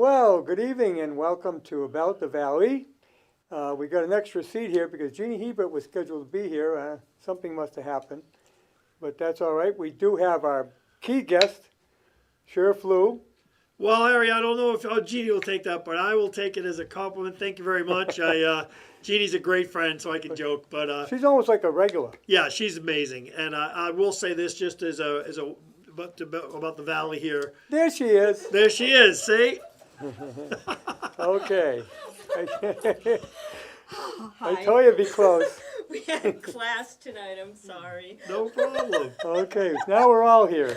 Well, good evening and welcome to About the Valley. We got an extra seat here because Jeannie Hebert was scheduled to be here. Something must have happened, but that's all right. We do have our key guest, Sheriff Lou. Well, Harry, I don't know if Jeannie will take that, but I will take it as a compliment. Thank you very much. Jeannie's a great friend, so I can joke. But She's almost like a regular. yeah, she's amazing. And I will say this just as a about the valley here. There she is. There she is. See? Okay. I told you to be close. We had class tonight, I'm sorry. No problem. Okay, now we're all here.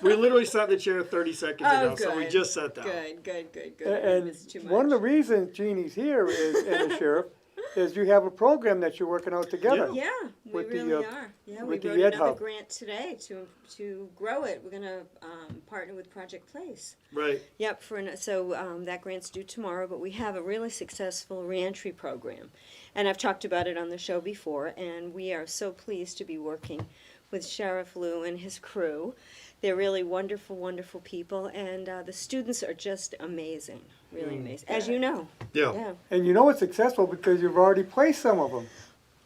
We literally sat in the chair 30 seconds ago, good. so we just sat down. Good. And It was too one of the much. reasons Jeannie's here is, and the sheriff, is you have a program that you're working out together. Yeah, we With the, really are. Yeah, we with the wrote Ed another Hub. grant today to grow it. We're gonna partner with Project Place. Right. Yep. So that grant's due tomorrow, but we have a really successful reentry program, and I've talked about it on the show before. And we are so pleased to be working with Sheriff Lou and his crew. They're really wonderful, wonderful people, and the students are just amazing, really amazing, as you know. Yeah. Yeah. And you know it's successful because you've already placed some of them.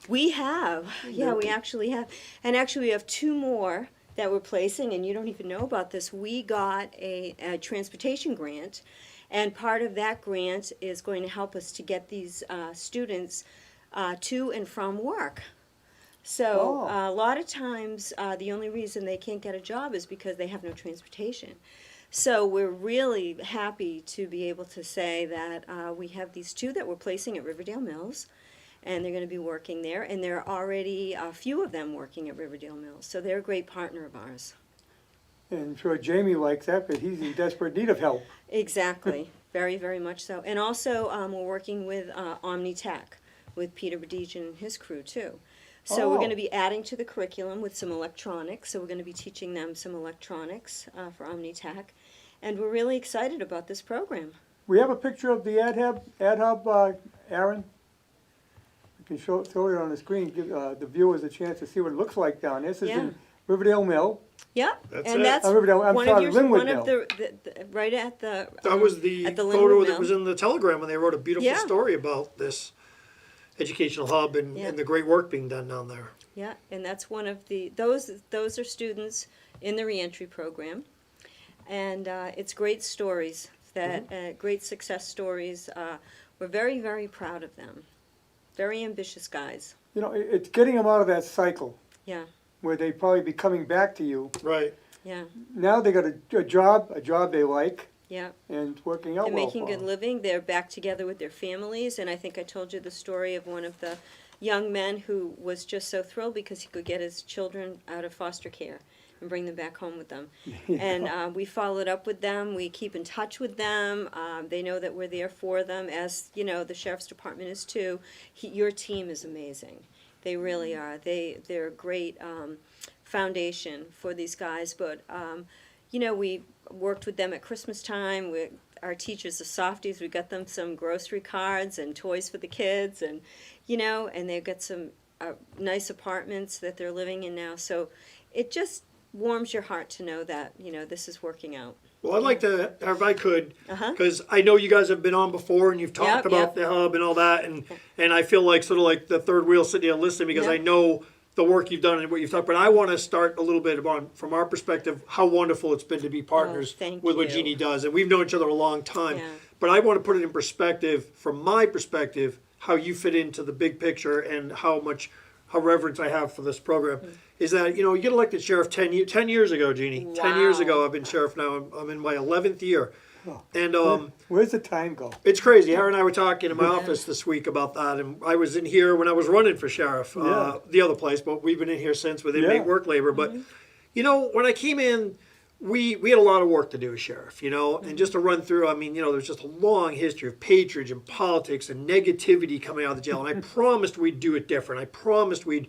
We have. Yeah, we actually have. And actually, we have two more that we're placing, and you don't even know about this. We got a transportation grant, and part of that grant is going to help us to get these students to and from work. So Oh. a lot of times, the only reason they can't get a job is because they have no transportation. So we're really happy to be able to say that we have these two that we're placing at Riverdale Mills, and they're going to be working there, and there are already a few of them working at Riverdale Mills, so they're a great partner of ours. And I'm sure Jamie likes that, but he's in desperate need of help. Exactly, very, very much so. And also, we're working with OmniTech, with Peter Bedigian and his crew, too. So we're Oh. going to be adding to the curriculum with some electronics, so we're going to be teaching them some electronics for OmniTech, and we're really excited about this program. We have a picture of the ad hub, Aaron. We can throw it on the screen, give the viewers a chance to see what it looks like down there. This is Yeah. in Riverdale Mill. Yep, That's and it. that's Riverdale, I'm one sorry, of Linwood one of Mill. the right at the That was the at the photo Linwood that Mill. was in the Telegram when they wrote a beautiful Yeah. story about this educational hub and, Yeah. and the great work being done down there. Yeah, and that's one of those are students in the reentry program, and it's great stories great success stories. We're very, very proud of them. Very ambitious guys. You know, it's getting them out of that cycle Yeah, where they probably be coming back to you. Right. yeah, Now they got a job they like, yeah. and it's working out They're well making for good them. living. They're back together with their families, and I think I told you the story of one of the young men who was just so thrilled because he could get his children out of foster care and bring them back home with them. And we followed up with them. We keep in touch with them. They know that we're there for them, as you know, the sheriff's department is too. Your team is amazing. They really are. They're a great foundation for these guys. But you know, we worked with them at Christmas time. Our teachers are softies. We got them some grocery cards and toys for the kids, and you know, and they've got some nice apartments that they're living in now. So it just warms your heart to know that, you know, this is working out. Well, I'd like to, if I could, Uh-huh. because I know you guys have been on before and you've talked Yep, about yep. the hub and all that, and I feel like sort of like the third wheel sitting there listening because Yep. I know the work you've done and what you've talked. But I want to start a little bit about, from our perspective, how wonderful it's been to be partners thank with what you. Jeannie does, and we've known each other a long time. Yeah. But I want to put it in perspective, from my perspective, how you fit into the big picture and how reverence I have for this program. Is that, you know, you get elected sheriff 10 years ago, Jeannie. 10 years Wow. ago, I've been sheriff now. I'm in my 11th year. Oh, And where's the time go? it's crazy. Aaron and I were talking in my office this week about that. And I was in here when I was running for sheriff, Yeah. the other place, but we've been in here since with inmate Yeah. work labor. But, you know, when I came in, we had a lot of work to do as sheriff, you know, and just to run through, I mean, you know, there's just a long history of patronage and politics and negativity coming out of the jail. And I promised we'd do it different. I promised we'd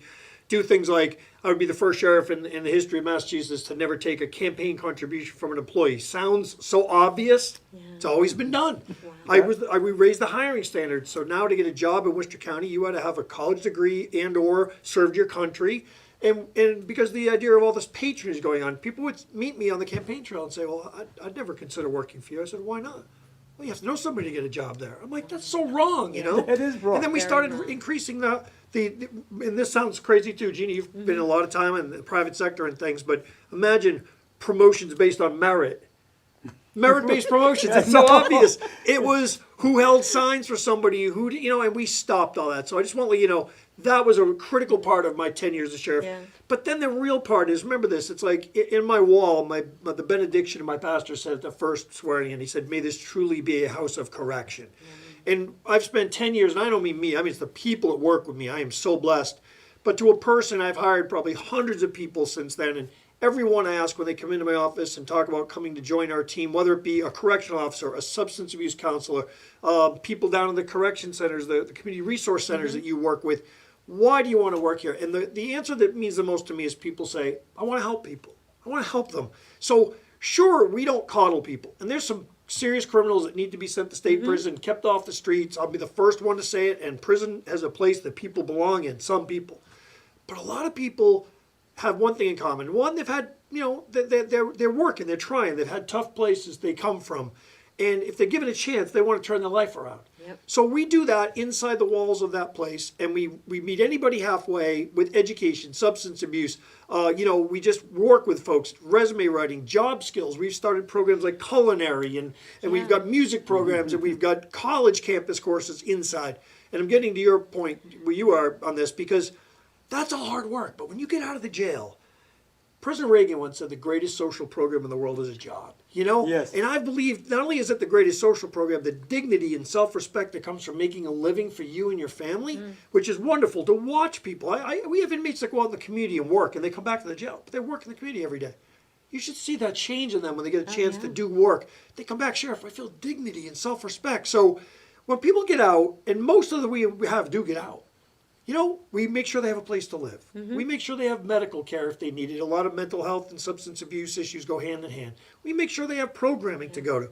do things like I would be the first sheriff in the history of Massachusetts to never take a campaign contribution from an employee. Sounds so obvious. It's always been done. We raised the hiring standards. So now to get a job in Worcester County, you had to have a college degree and or served your country. And because the idea of all this patronage going on, people would meet me on the campaign trail and say, well, I'd never consider working for you. I said, why not? Well, you have to know somebody to get a job there. I'm like, that's so wrong, you know? It is wrong. And then we Very started wrong. increasing the and this sounds crazy too, Jeannie, you've been a lot of time in the private sector and things, but imagine promotions based on merit. Merit-based promotions, it's so obvious. It was who held signs for somebody, who, you know, and we stopped all that. So I just want to let you know, that was a critical part of my 10 years as sheriff. Yeah. But then the real part is, remember this, it's like in my wall, the benediction of my pastor said at the first swearing in, he said, may this truly be a house of correction. And I've spent 10 years, and I don't mean me, I mean it's the people that work with me. I am so blessed. But to a person, I've hired probably hundreds of people since then, and everyone I ask when they come into my office and talk about coming to join our team, whether it be a correctional officer, a substance abuse counselor, people down in the correction centers, the community resource centers that you work with, why do you want to work here? And the answer that means the most to me is people say, I want to help people. I want to help them. So sure, we don't coddle people. And there's some serious criminals that need to be sent to state prison, kept off the streets. I'll be the first one to say it. And prison has a place that people belong in, some people. But a lot of people have one thing in common. One, they've had, you know, they're working, they're trying, they've had tough places they come from. And if they're given a chance, they want to turn their life around. Yep. So we do that inside the walls of that place, and we meet anybody halfway with education, substance abuse. You know, we just work with folks, resume writing, job skills. We've started programs like culinary, and we've got music programs, and we've got college campus courses inside. And I'm getting to your point where you are on this, because that's all hard work. But when you get out of the jail, President Reagan once said the greatest social program in the world is a job. You know? Yes. And I believe not only is it the greatest social program, the dignity and self-respect that comes from making a living for you and your family, which is wonderful to watch people. We have inmates that go out in the community and work, and they come back to the jail, but they work in the community every day. You should see that change in them when they get a chance to do work. They come back, Sheriff, I feel dignity and self-respect. So when people get out, and most of the we have do get out, you know, we make sure they have a place to live. We make sure they have medical care if they need it. A lot of mental health and substance abuse issues go hand in hand. We make sure they have programming to go to.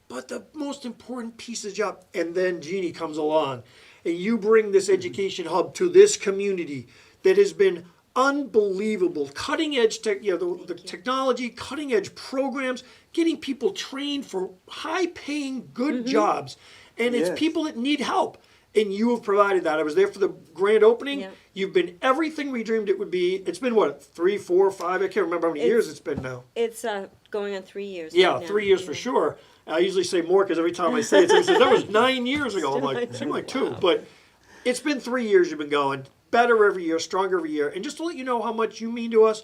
But the most important piece of the job, and then Jeannie comes along, and you bring this education hub to this community that has been unbelievable. Cutting edge the technology, cutting edge programs, getting people trained for high paying, good jobs. And it's Yes. people that need help. And you have provided that. I was there for the grand opening. Yeah. You've been everything we dreamed it would be. It's been what, 3, 4, 5? I can't remember how many years it's been now. It's going on 3 years. Yeah, right now. 3 years for sure. I usually say more because every time I say it, somebody says, that was 9 years ago. I'm like, it seemed like 2. But it's been 3 years you've been going. Better every year, stronger every year. And just to let you know how much you mean to us,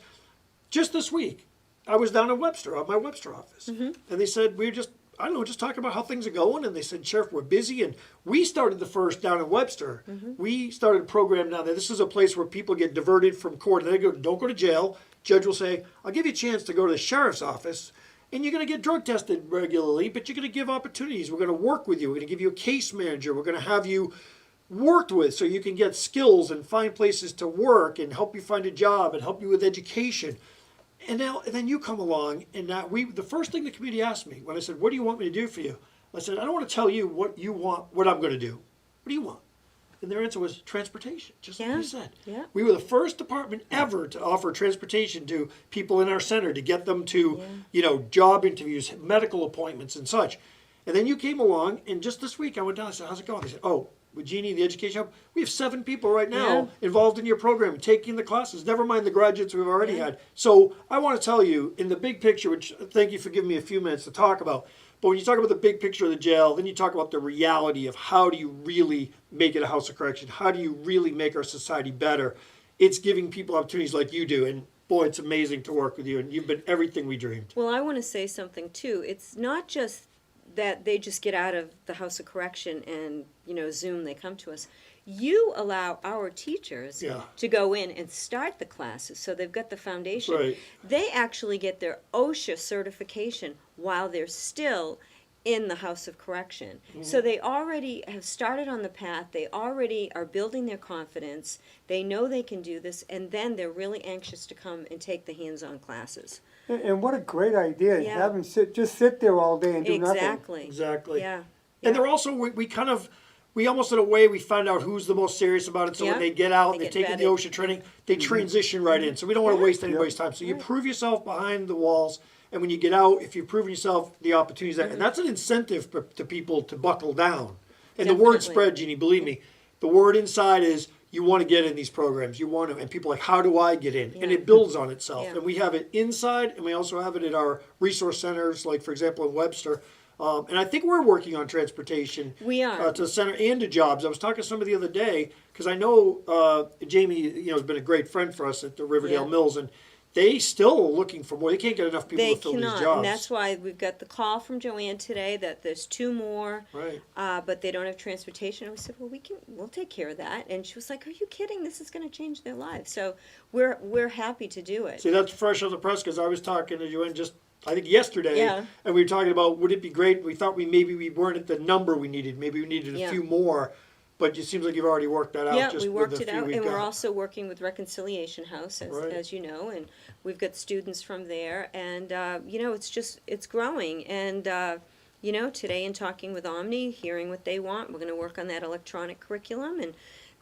just this week, I was down in Webster, at my Webster office. And they said, we were just, I don't know, just talking about how things are going. And they said, Sheriff, we're busy. And we started the first down in Webster. We started a program down there. This is a place where people get diverted from court. And they go, don't go to jail. Judge will say, I'll give you a chance to go to the sheriff's office. And you're going to get drug tested regularly, but you're going to give opportunities. We're going to work with you. We're going to give you a case manager. We're going to have you worked with so you can get skills and find places to work and help you find a job and help you with education. And then you come along, and now the first thing the community asked me when I said, what do you want me to do for you? I said, I don't want to tell you what you want, what I'm going to do. What do you want? And their answer was transportation, just like you said. Yeah. We were the first department ever to offer transportation to people in our center to get them to, you know, job interviews, medical appointments and such. And then you came along, and just this week I went down and said, how's it going? They said, oh, with Jeannie, the education hub, we have 7 people right now involved in your program, taking the classes, never mind the graduates we've already had. So I want to tell you, in the big picture, which thank you for giving me a few minutes to talk about, but when you talk about the big picture of the jail, then you talk about the reality of how do you really make it a house of correction? How do you really make our society better? It's giving people opportunities like you do, and boy, it's amazing to work with you, and you've been everything we dreamed. Well, I want to say something too. It's not just that they just get out of the House of Correction and, you know, Zoom, they come to us. You allow our teachers to go in and start the classes, so they've got the foundation. Right. They actually get their OSHA certification while they're still in the House of Correction. So they already have started on the path, they already are building their confidence, they know they can do this, and then they're really anxious to come and take the hands-on classes. And what a great idea, Yeah. have them sit there all day and do nothing. Exactly. Exactly. Yeah. And they're also, we kind of, we almost in a way we find out who's the most serious about it. So Yeah. when they get out and They they're get taking the vetted. ocean training, they transition right in. So we don't want to waste anybody's time. So you Right. prove yourself behind the walls. And when you get out, if you've proven yourself, the opportunities there. And that's an incentive to people to buckle down. And the word Definitely. spread, Jeannie, believe me, the word inside is you want to get in these programs. You want to, and people are like, how do I get in? And Yeah. it builds on itself. Yeah. And we have it inside, and we also have it at our resource centers, like for example in Webster. And I think we're working on transportation. We are. To the center and to jobs. I was talking to somebody the other day because I know Jamie, has been a great friend for us at the Riverdale Yeah. Mills, and they still are looking for more. They can't get enough people They to fill cannot, these jobs. and that's why we've got the call from Joanne today that there's 2 more, Right. but they don't have transportation. And we said, well, we'll take care of that. And she was like, are you kidding? This is going to change their lives. So we're happy to do it. See, that's fresh off the press because I was talking to Joanne just, I think yesterday, Yeah. and we were talking about would it be great? We thought maybe we weren't at the number we needed. Maybe we needed a Yeah. few more, but it seems like you've already worked that out. Yeah, just we with worked the it few out, we've and we're got. also working with Reconciliation House, Right. as you know, and we've got students from there, and it's growing, and today in talking with Omni, hearing what they want, we're going to work on that electronic curriculum, and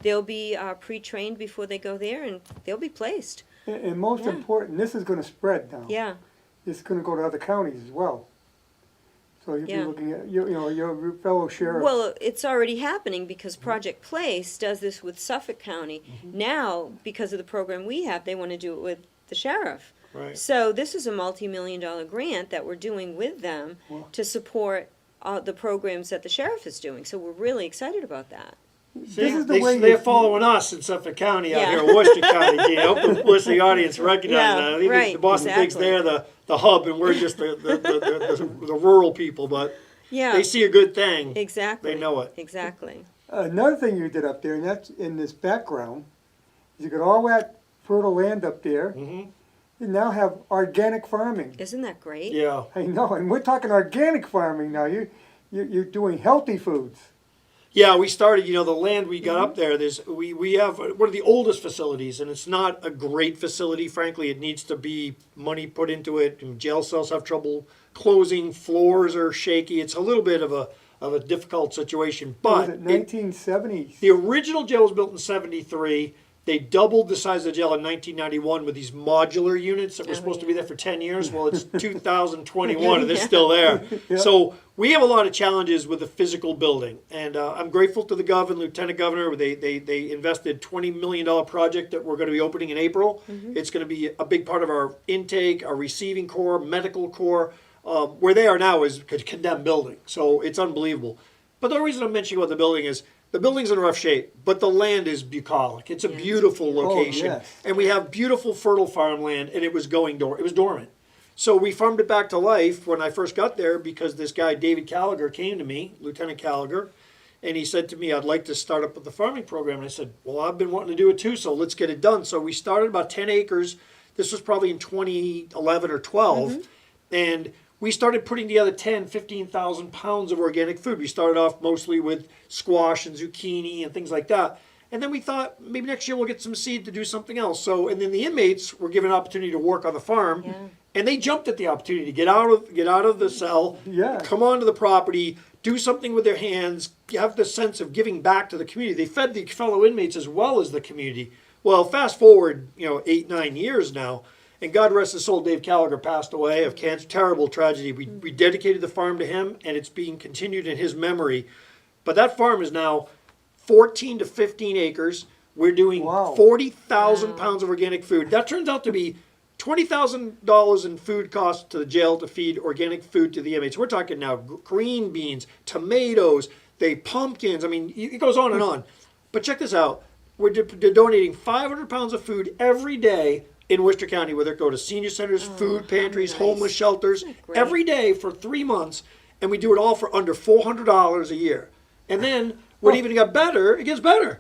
they'll be pre-trained before they go there, and they'll be placed. And most Yeah. important, this is gonna spread now. Yeah, It's gonna go to other counties as well. So you'll be Yeah. looking at, your fellow sheriffs. well, it's already happening because Project Place does this with Suffolk County. Now, because of the program we have, they want to do it with the sheriff. Right. So this is a multi-million-dollar grant that we're doing with them Wow. to support the programs that the sheriff is doing. So we're really excited about that. This is the They, way they're you- following us in Suffolk County out Yeah. here, in Worcester County. Jeannie. I hope the Worcester audience recognizes Yeah, that. I think right, the Boston thinks exactly. they're the hub, and we're just the rural people. But Yeah, they see a good thing. exactly. They know it. Exactly. Another thing you did up there, and that's in this background, is you got all that fertile land up there. Hmm. You now have organic farming. Isn't that great? Yeah. I know, and we're talking organic farming now. You're doing healthy foods. Yeah, we started, the land we got up there, we have one of the oldest facilities, and it's not a great facility, frankly. It needs to be money put into it, and jail cells have trouble closing, floors are shaky. It's a little bit of a difficult situation, Was but it 1970s? the original jail was built in 73. They doubled the size of the jail in 1991 with these modular units that were supposed to be there for 10 years. Well, it's 2021 and they're still there. Yeah. So we have a lot of challenges with the physical building. And I'm grateful to the governor, lieutenant governor. They invested $20 million project that we're going to be opening in April. It's going to be a big part of our intake, our receiving corps, medical corps. Where they are now is a condemned building. So it's unbelievable. But the reason I'm mentioning about the building is the building's in rough shape, but the land is bucolic. It's a Yeah. beautiful location. yes. And we have beautiful fertile farmland, and it was it was dormant. So we farmed it back to life when I first got there because this guy, David Gallagher, came to me, Lieutenant Gallagher, and he said to me, I'd like to start up with the farming program. And I said, well, I've been wanting to do it too, so let's get it done. So we started about 10 acres. This was probably in 2011 or 12. And we started putting together 10, 15,000 pounds of organic food. We started off mostly with squash and zucchini and things like that. And then we thought maybe next year we'll get some seed to do something else. So, and then the inmates were given an opportunity to work on the farm. Yeah. And they jumped at the opportunity to get out of the cell, Yeah. come onto the property, do something with their hands, have the sense of giving back to the community. They fed the fellow inmates as well as the community. Well, fast forward, 8, 9 years now, and God rest his soul, Dave Gallagher passed away of cancer, terrible tragedy. We dedicated the farm to him, and it's being continued in his memory. But that farm is now 14 to 15 acres. We're doing Wow. 40,000 Wow. pounds of organic food. That turns out to be $20,000 in food costs to the jail to feed organic food to the inmates. We're talking now green beans, tomatoes, pumpkins. I mean, it goes on and on. But check this out. We're donating 500 pounds of food every day in Worcester County, whether it go to senior centers, food pantries, nice. homeless shelters, Great. every day for 3 months. And we do it all for under $400 a year. And then what even got better, it gets better,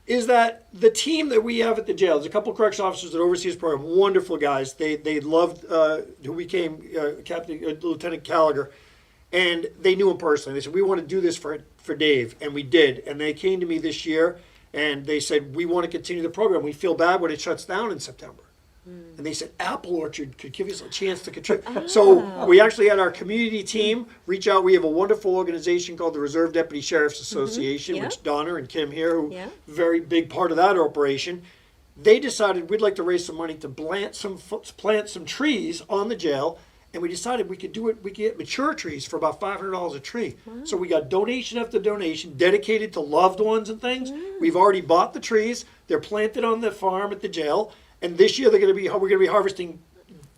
is that the team that we have at the jail, there's a couple of corrections officers that oversee this program, wonderful guys. They loved who became Lieutenant Gallagher, and they knew him personally. They said, we want to do this for Dave, and we did. And they came to me this year, and they said, we want to continue the program. We feel bad when it shuts down in September. And they said apple orchard could give us a chance to contribute. So we actually had our community team reach out. We have a wonderful organization called the Reserve Deputy Sheriff's Association, Yeah. which Donna and Kim here, who Yeah. very big part of that operation. They decided we'd like to raise some money to plant some trees on the jail. And we decided we could do it. We could get mature trees for about $500 a tree. So we got donation after donation dedicated to loved ones and things. We've already bought the trees. They're planted on the farm at the jail. And this year we're going to be harvesting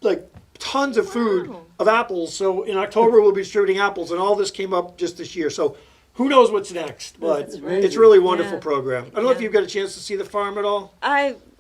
like tons of food of apples. So in October we'll be distributing apples, and all this came up just this year. So who knows what's next? But That's it's amazing. really a wonderful Yeah. program. I don't know if Yeah. you've got a chance to see the farm at all.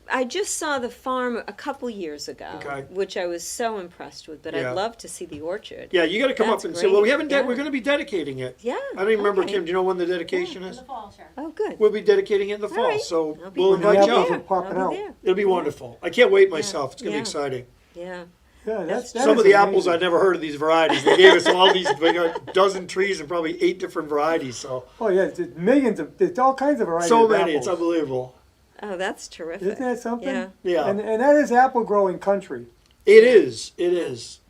I just saw the farm a couple years ago, Okay. which I was so impressed with. But Yeah. I'd love to see the orchard. Yeah, you got to come That's up and say, well, we great. haven't. Yeah. We're going to be dedicating it. Yeah. I don't even remember, okay. Kim. Do you know when the dedication is? Oh, good. We'll be dedicating it in the All fall, right. so I'll be we'll When the invite you apples out. are popping I'll out. be there. It'll be wonderful. I can't wait myself. It's going to Yeah. be exciting. Yeah. Yeah, That's- that Some is of the apples amazing. I'd never heard of these varieties. They gave us all these, we got a dozen trees and probably 8 different varieties. So Oh yeah, there's millions of, there's all kinds of varieties so of many, it's apples. unbelievable. Oh, that's terrific. Isn't that something? Yeah. Yeah, And that is apple growing country. it is. It is.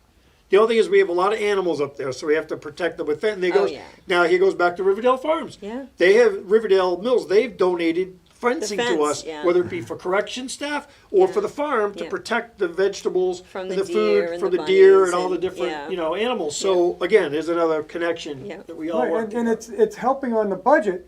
The only thing is we have a lot of animals up there, so we have to protect them with that. And they Oh, goes yeah. now. Here goes back to Riverdale Farms. Yeah. They have Riverdale Mills. They've donated fencing fence, to us, yeah. whether it be for correction staff or Yeah. for the farm to Yeah. protect the vegetables From and the the deer food and from the the deer bunnies and all the and- different yeah. animals. So again, there's another connection Yeah. that we all Right, work and it's helping on the budget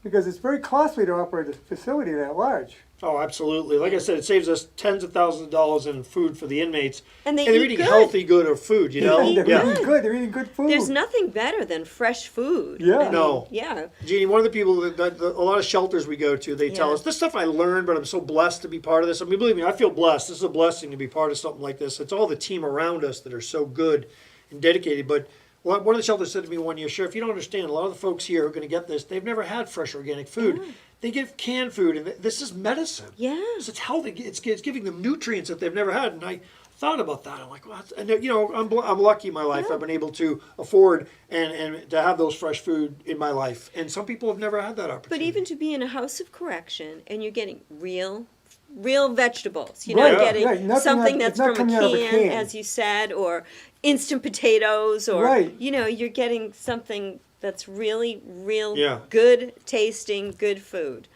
because it's very costly to operate a facility that large. Oh, absolutely. Like I said, it saves us tens of thousands of dollars in food for the inmates. And they they're eat eating good. healthy, good or food, you know? eat They're good. eating good. They're eating good food. There's nothing better than fresh food. Yeah. I mean, No. Yeah. Jeannie, one of the people that a lot of shelters we go to, they tell Yeah. us this stuff I learned, but I'm so blessed to be part of this. I mean, believe me, I feel blessed. This is a blessing to be part of something like this. It's all the team around us that are so good and dedicated. But one of the shelters said to me one year, Sheriff, you don't understand. A lot of the folks here are going to get this. They've never had fresh organic food. They get canned food, and this is medicine. Yeah. So it's healthy. It's giving them nutrients that they've never had. And I thought about that. I'm like, well, and you know, I'm lucky in my life. I've been able to afford and to have those fresh food in my life. And some people have never had that But opportunity. even to be in a house of correction and you're getting real vegetables. You're Right, not getting right. Nothing something it's that's not from a coming out of a can, can. as you said, or instant potatoes, or Right. you're getting something that's really real Yeah. good tasting, good food.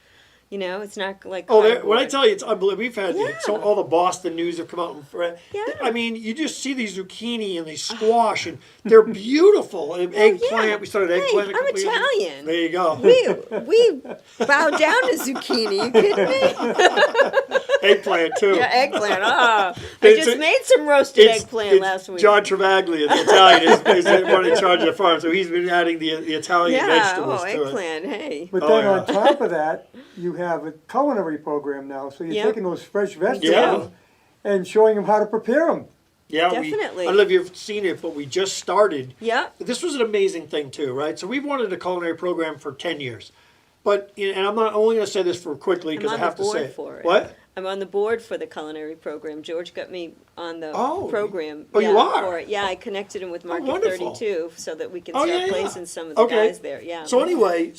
It's not like Oh, when I cardboard. tell you, it's unbelievable. We've had so Yeah. all the Boston news have come out. Yeah. I mean, you just see these zucchini and these squash, and they're beautiful. And eggplant. Yeah. We started Hey, eggplant. a I'm couple years ago. Italian. There you go. We bow down to zucchini. You kidding me? Eggplant too. Yeah, eggplant. Oh, I It's just a- made some roasted It's eggplant last week. John Travaglia, the Italian, is the one in charge of the farm, so he's been adding the Italian vegetables to it. eggplant. Hey. But Oh, then yeah. on top of that, you have a culinary program now. So you're Yeah. taking those fresh Yeah. vegetables and showing them how to prepare them. Yeah, Definitely. I don't know if you've seen it, but we just started. Yeah. This was an amazing thing too, right? So we've wanted a culinary program for 10 years. But, and I'm not only going to say this for quickly I'm because I on the have to say board it. for it. What? I'm on the board for the culinary program. George got me on the Oh, program. oh, you are? For it. Yeah, I connected him with Market wonderful. 32 so that we can Oh, start yeah, yeah. placing some of the Okay. guys there. Yeah. So anyway,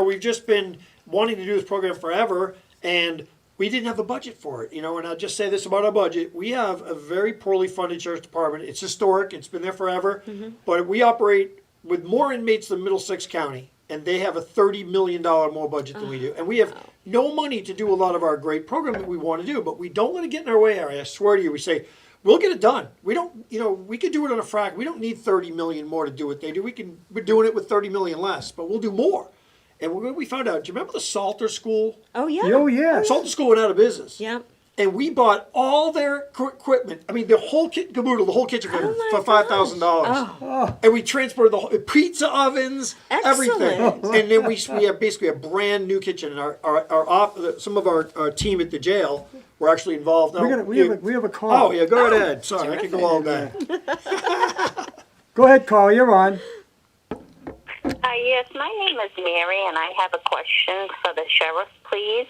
we've just been wanting to do this program forever, and we didn't have the budget for it, and I'll just say this about our budget. We have a very poorly funded sheriff's department. It's historic. It's been there forever. Mm-hmm. But we operate with more inmates than Middlesex County, and they have a $30 million more budget than we do. And we have no money to do a lot of our great program that we want to do, but we don't let it get in our way, Harry. I swear to you, we say, we'll get it done. We don't, we could do it on a frac. We don't need 30 million more to do what they do. We're doing it with 30 million less, but we'll do more. And we found out, do you remember the Salter School? Oh, yeah. Oh, yeah. Salter School went out of business. Yeah. And we bought all their equipment. I mean, the whole kit caboodle, the whole kitchen equipment my for $5,000. Oh. And we transported the whole pizza ovens, everything. Excellent. And then we have basically a brand new kitchen. And some of our team at the jail were actually involved. We have a call. Oh, yeah, go right ahead. Sorry, I could go all day. Go ahead, Carl. You're on. Yes, my name is Mary, and I have a question for the sheriff, please.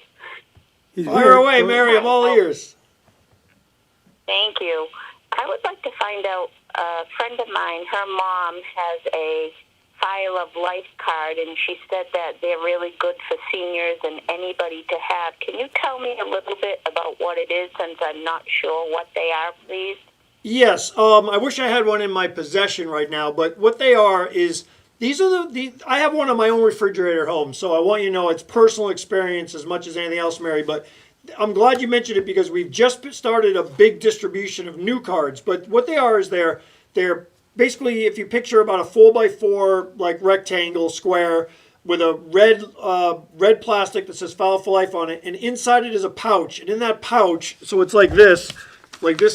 He's Fire here. away, Mary. I'm all ears. Thank you. I would like to find out, a friend of mine, her mom has a File of Life card, and she said that they're really good for seniors and anybody to have. Can you tell me a little bit about what it is, since I'm not sure what they are, please? Yes, I wish I had one in my possession right now, but what they are is these are I have one on my own refrigerator at home, so I want you to know it's personal experience as much as anything else, Mary, but I'm glad you mentioned it because we've just started a big distribution of new cards. But what they are is they're basically, if you picture about a 4x4 like rectangle square with a red plastic that says File for Life on it, and inside it is a pouch, and in that pouch, so it's like this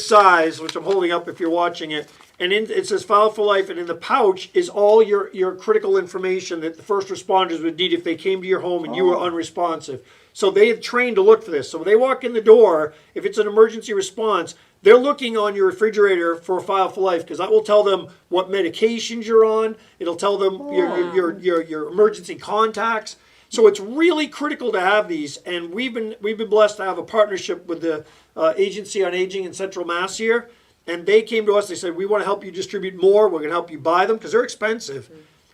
size, which I'm holding up if you're watching it, and it says File for Life, and in the pouch is all your critical information that the first responders would need if they came to your home and you were unresponsive. So they have trained to look for this. So when they walk in the door, if it's an emergency response, they're looking on your refrigerator for a File for Life, because that will tell them what medications you're on. It'll tell them your emergency contacts. So it's really critical to have these, and we've been blessed to have a partnership with the Agency on Aging in Central Mass here, and they came to us. They said, we want to help you distribute more. We're going to help you buy them because they're expensive.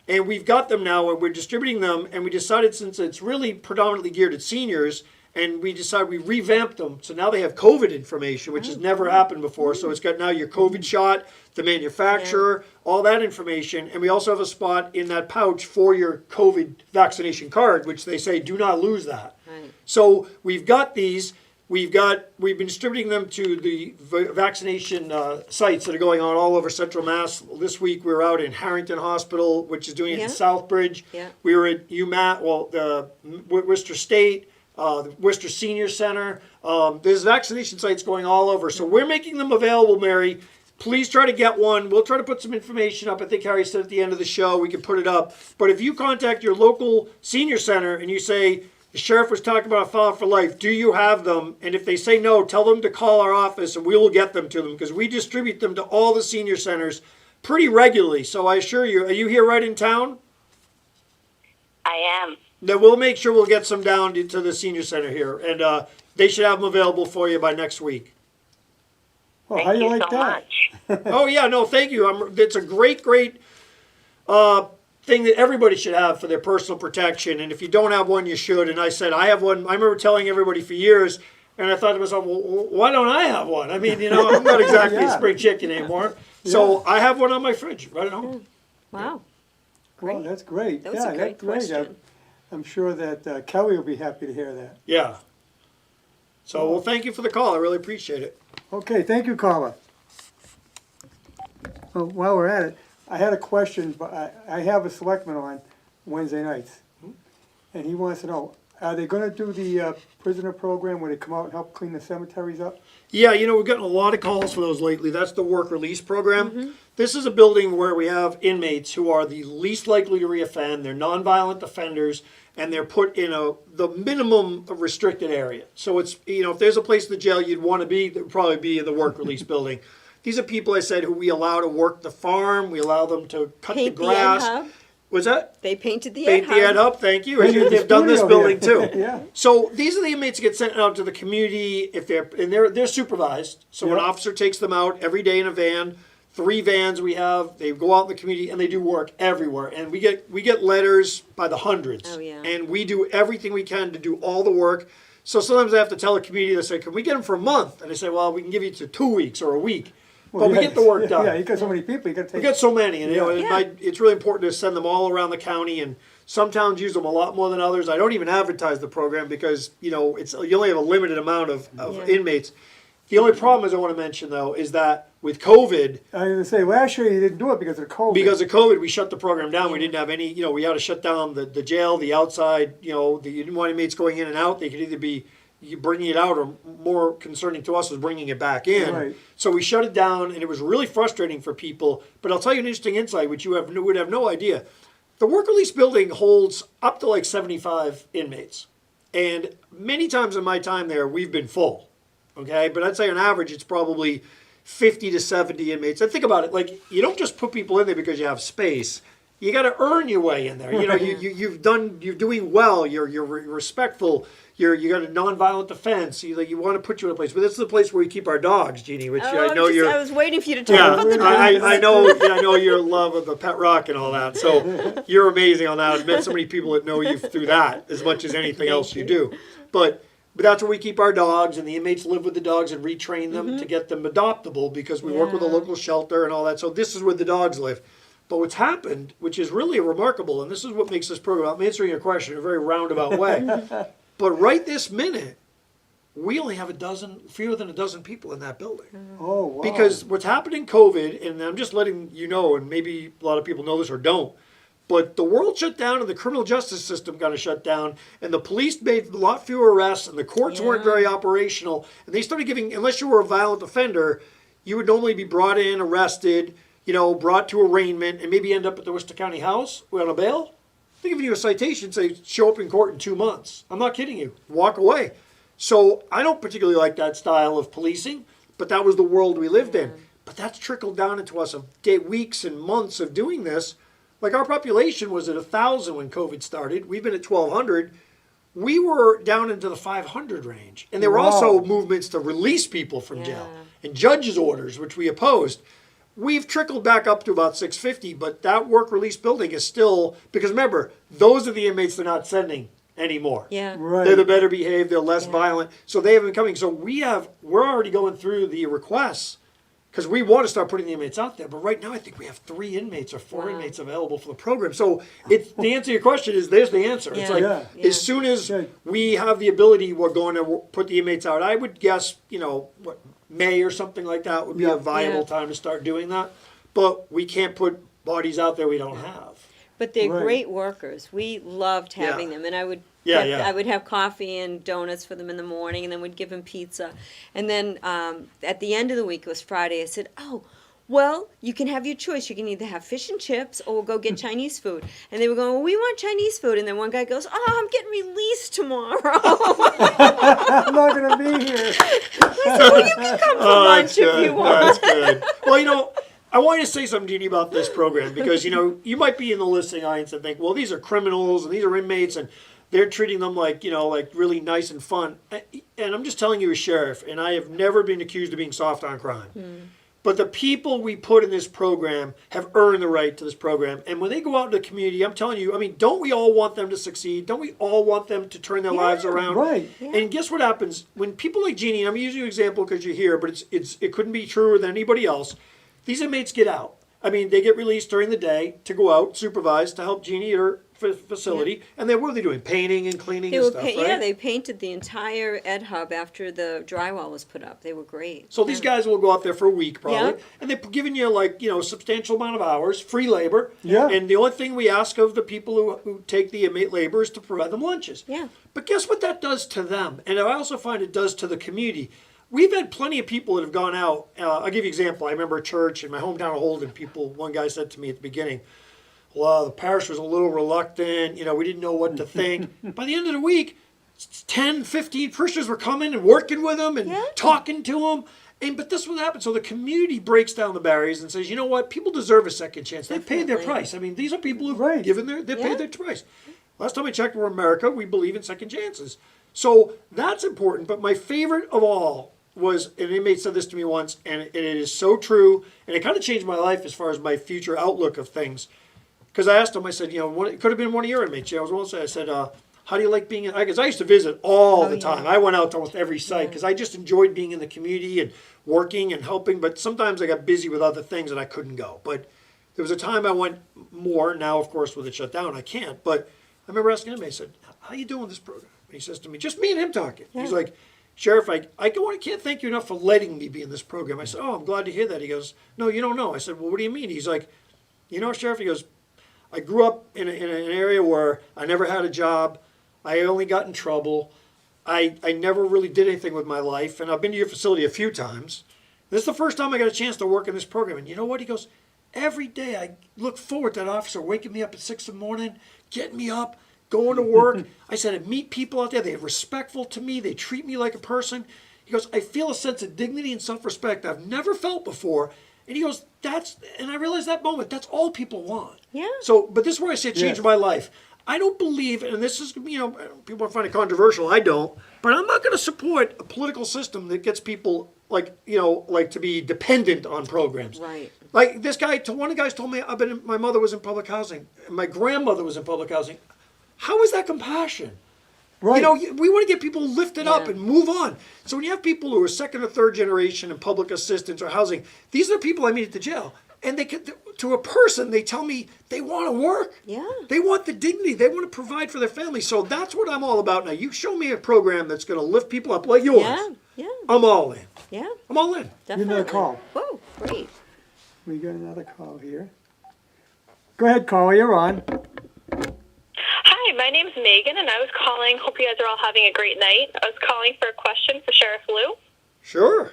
And we've got them now, and we're distributing them, and we decided, since it's really predominantly geared at seniors, and we decided we revamped them. So now they have COVID information, which has never happened before. So it's got now your COVID shot, the manufacturer, all that information. And we also have a spot in that pouch for your COVID vaccination card, which they say, do not lose that. Right. So we've got these. We've been distributing them to the vaccination sites that are going on all over Central Mass. This week we were out in Harrington Hospital, which is doing it in Southbridge. Yeah. We were at UMass, the Worcester State, the Worcester Senior Center. There's vaccination sites going all over. So we're making them available, Mary. Please try to get one. We'll try to put some information up. I think Harry said at the end of the show we can put it up. But if you contact your local senior center and you say, the sheriff was talking about a File for Life, do you have them? And if they say no, tell them to call our office and we will get them to them, because we distribute them to all the senior centers pretty regularly. So I assure you, are you here right in town? I am. Then we'll make sure we'll get some down to the senior center here, and they should have them available for you by next week. Well, Thank how do you you like so that? much. Oh yeah, no, thank you. It's a great thing that everybody should have for their personal protection. And if you don't have one, you should. And I said, I have one. I remember telling everybody for years, and I thought to myself, well, why don't I have one? I mean, I'm not exactly a spring chicken anymore. So I have one on my fridge right at home. Wow. Well, that's great. That was a great that's great. question. I'm sure that Kelly will be happy to hear that. Yeah. So, well, thank you for the call. I really appreciate it. Okay, thank you, caller. Well, while we're at it, I had a question, but I have a selectman on Wednesday nights, and he wants to know, are they gonna do the prisoner program where they come out and help clean the cemeteries up? Yeah, we've gotten a lot of calls for those lately. That's the work release program. This is a building where we have inmates who are the least likely to reoffend. They're nonviolent offenders, and they're put in the minimum restricted area. So it's, if there's a place in the jail you'd want to be, it would probably be in the work release building. These are people, I said, who we allow to work the farm. We allow them to cut Paint the grass. The Ed Hub. What's that? They painted the Paint Ed the Hub. Ed Hub, thank you. Painted the They've done this studio building here. too. Yeah. So these are the inmates that get sent out to the community if they're supervised. So an Yeah. officer takes them out every day in a van. 3 vans we have. They go out in the community and they do work everywhere. And we get letters by the hundreds. Oh, yeah. And we do everything we can to do all the work. So sometimes I have to tell a community, they say, can we get them for a month? And I say, well, we can give you to 2 weeks or a week. Well, But we yeah, get the work done. Yeah, you got so many people, you gotta take. We got so many, and Yeah. it's really important to send them all around the county. And some towns use them a lot more than others. I don't even advertise the program because you only have a limited amount of Yeah. inmates. The only problem, as I want to mention though, is that with COVID, I was gonna say, last year you didn't do it because of COVID. because of COVID, we shut the program down. We didn't have any. We had to shut down the jail, the outside. You didn't want inmates going in and out. They could either be bringing it out, or more concerning to us was bringing it back in. Right. So we shut it down, and it was really frustrating for people. But I'll tell you an interesting insight, which you would have no idea. The work release building holds up to like 75 inmates, and many times in my time there, we've been full. Okay, but I'd say on average, it's probably 50 to 70 inmates. And think about it, like you don't just put people in there because you have space. you got to earn your way in there. You know, you're doing well. You're respectful. You got a nonviolent defense. You want to put you in a place, but this is the place where we keep our dogs, Jeannie. Which I know I was waiting for you to talk about the dogs. I know your love of the pet rock and all that. So you're amazing on that. I've met so many people that know you through that as much as anything else you do. But that's where we keep our dogs, and the inmates live with the dogs and retrain them to get them adoptable because we work with a local shelter and all that. So this is where the dogs live. But what's happened, which is really remarkable, and this is what makes this program, I'm answering your question in a very roundabout way, but right this minute, we only have fewer than a dozen people in that building. Oh, wow. Because what's happened in COVID, and I'm just letting you know, and maybe a lot of people know this or don't, but the world shut down and the criminal justice system got to shut down, and the police made a lot fewer arrests, and the courts weren't very operational, and they started giving, unless you were a violent offender, you would normally be brought in, arrested, brought to arraignment, and maybe end up at the Worcester County House on a bail. They're giving you a citation, say, show up in court in 2 months. I'm not kidding you. Walk away. So I don't particularly like that style of policing, but that was the world we lived in. But that's trickled down into us of weeks and months of doing this. Like our population was at 1,000 when COVID started. We've been at 1,200. We were down into the 500 range. And there were also movements to release people from jail and judges' orders, which we opposed. We've trickled back up to about 650, but that work release building is still, because remember, those are the inmates they're not sending anymore. Yeah. Right. They're the better behaved, they're less violent. So they have been coming. So we're already going through the requests because we want to start putting the inmates out there. But right now I think we have 3 inmates or 4 inmates available for the program. So the answer to your question is there's the answer. It's like as soon as we have the ability, we're going to put the inmates out. I would guess, May or something like that would be a viable time to start doing that. But we can't put bodies out there we don't have. But they're great workers. We loved having them, and I would I would have coffee and donuts for them in the morning, and then we'd give them pizza. And then at the end of the week, it was Friday, I said, well, you can have your choice. You can either have fish and chips or we'll go get Chinese food. And they were going, well, we want Chinese food. And then one guy goes, I'm getting released tomorrow. I'm not going to be here. I said, well, you can come for lunch if you want. That's good. Well, I want you to say something, Jeannie, about this program because, you might be in the listening audience and think, well, these are criminals and these are inmates and they're treating them like really nice and fun. And I'm just telling you as sheriff, and I have never been accused of being soft on crime. But the people we put in this program have earned the right to this program. And when they go out in the community, I'm telling you, don't we all want them to succeed? Don't we all want them to turn their lives around? Right. Yeah. And guess what happens? When people like Jeannie, and I'm using an example because you're here, but it couldn't be truer than anybody else. These inmates get out. They get released during the day to go out, supervise, to help Jeannie at her facility. And what were they doing? Painting and cleaning and stuff, right? Yeah, they painted the entire Ed Hub after the drywall was put up. They were great. So these guys will go out there for a week probably. And they're giving you a substantial amount of hours, free labor. Yeah. And the only thing we ask of the people who take the inmate labor is to provide them lunches. Yeah. But guess what that does to them? And I also find it does to the community. We've had plenty of people that have gone out. I'll give you an example. I remember a church in my hometown of Holden. One guy said to me at the beginning, well, the parish was a little reluctant. We didn't know what to think. By the end of the week, 10, 15 parishioners were coming and working with them and talking to them. But this is what happens. So the community breaks down the barriers and says, you know what? People deserve a second chance. They've paid their price. These are people who've they've paid their price. Last time I checked, we're America. We believe in second chances. So that's important. But my favorite of all was, an inmate said this to me once, and it is so true, and it kind of changed my life as far as my future outlook of things. Because I asked him, I said, it could have been one of your inmates. I said, how do you like being in? Because I used to visit all the time. I went out to almost every site because I just enjoyed being in the community and working and helping. But sometimes I got busy with other things and I couldn't go. But there was a time I went more. Now, of course, with it shut down, I can't. But I remember asking him, I said, how you doing with this program? And he says to me, just me and him talking. Yeah. He's like, Sheriff, I can't thank you enough for letting me be in this program. I said, I'm glad to hear that. He goes, no, you don't know. I said, well, what do you mean? He's like, Sheriff, he goes, I grew up in an area where I never had a job. I only got in trouble. I never really did anything with my life. And I've been to your facility a few times. This is the first time I got a chance to work in this program. And you know what? He goes, every day I look forward to that officer waking me up at 6 a.m, getting me up, going to work. I said, I meet people out there. They're respectful to me. They treat me like a person. He goes, I feel a sense of dignity and self-respect I've never felt before. And he goes, and I realized that moment, that's all people want. Yeah. So, but this is where I say it changed Yes. my life. I don't believe, and this is, people find it controversial, I don't, but I'm not going to support a political system that gets people like to be dependent on programs. Right. Like this guy, one of the guys told me, my mother was in public housing, and my grandmother was in public housing. How is that compassion? Right. We want to get people lifted up Yeah. and move on. So when you have people who are second or third generation in public assistance or housing, these are people I meet at the jail. And to a person, they tell me they want to work. Yeah. They want the dignity. They want to provide for their family. So that's what I'm all about now. You show me a program that's going to lift people up like yours. Yeah. Yeah. I'm all in. Yeah. I'm all in. Definitely. another call. Whoa, great. We got another call here. Go ahead, caller, you're on. Hi, my name's Megan, and I was calling. Hope you guys are all having a great night. I was calling for a question for Sheriff Lou. Sure.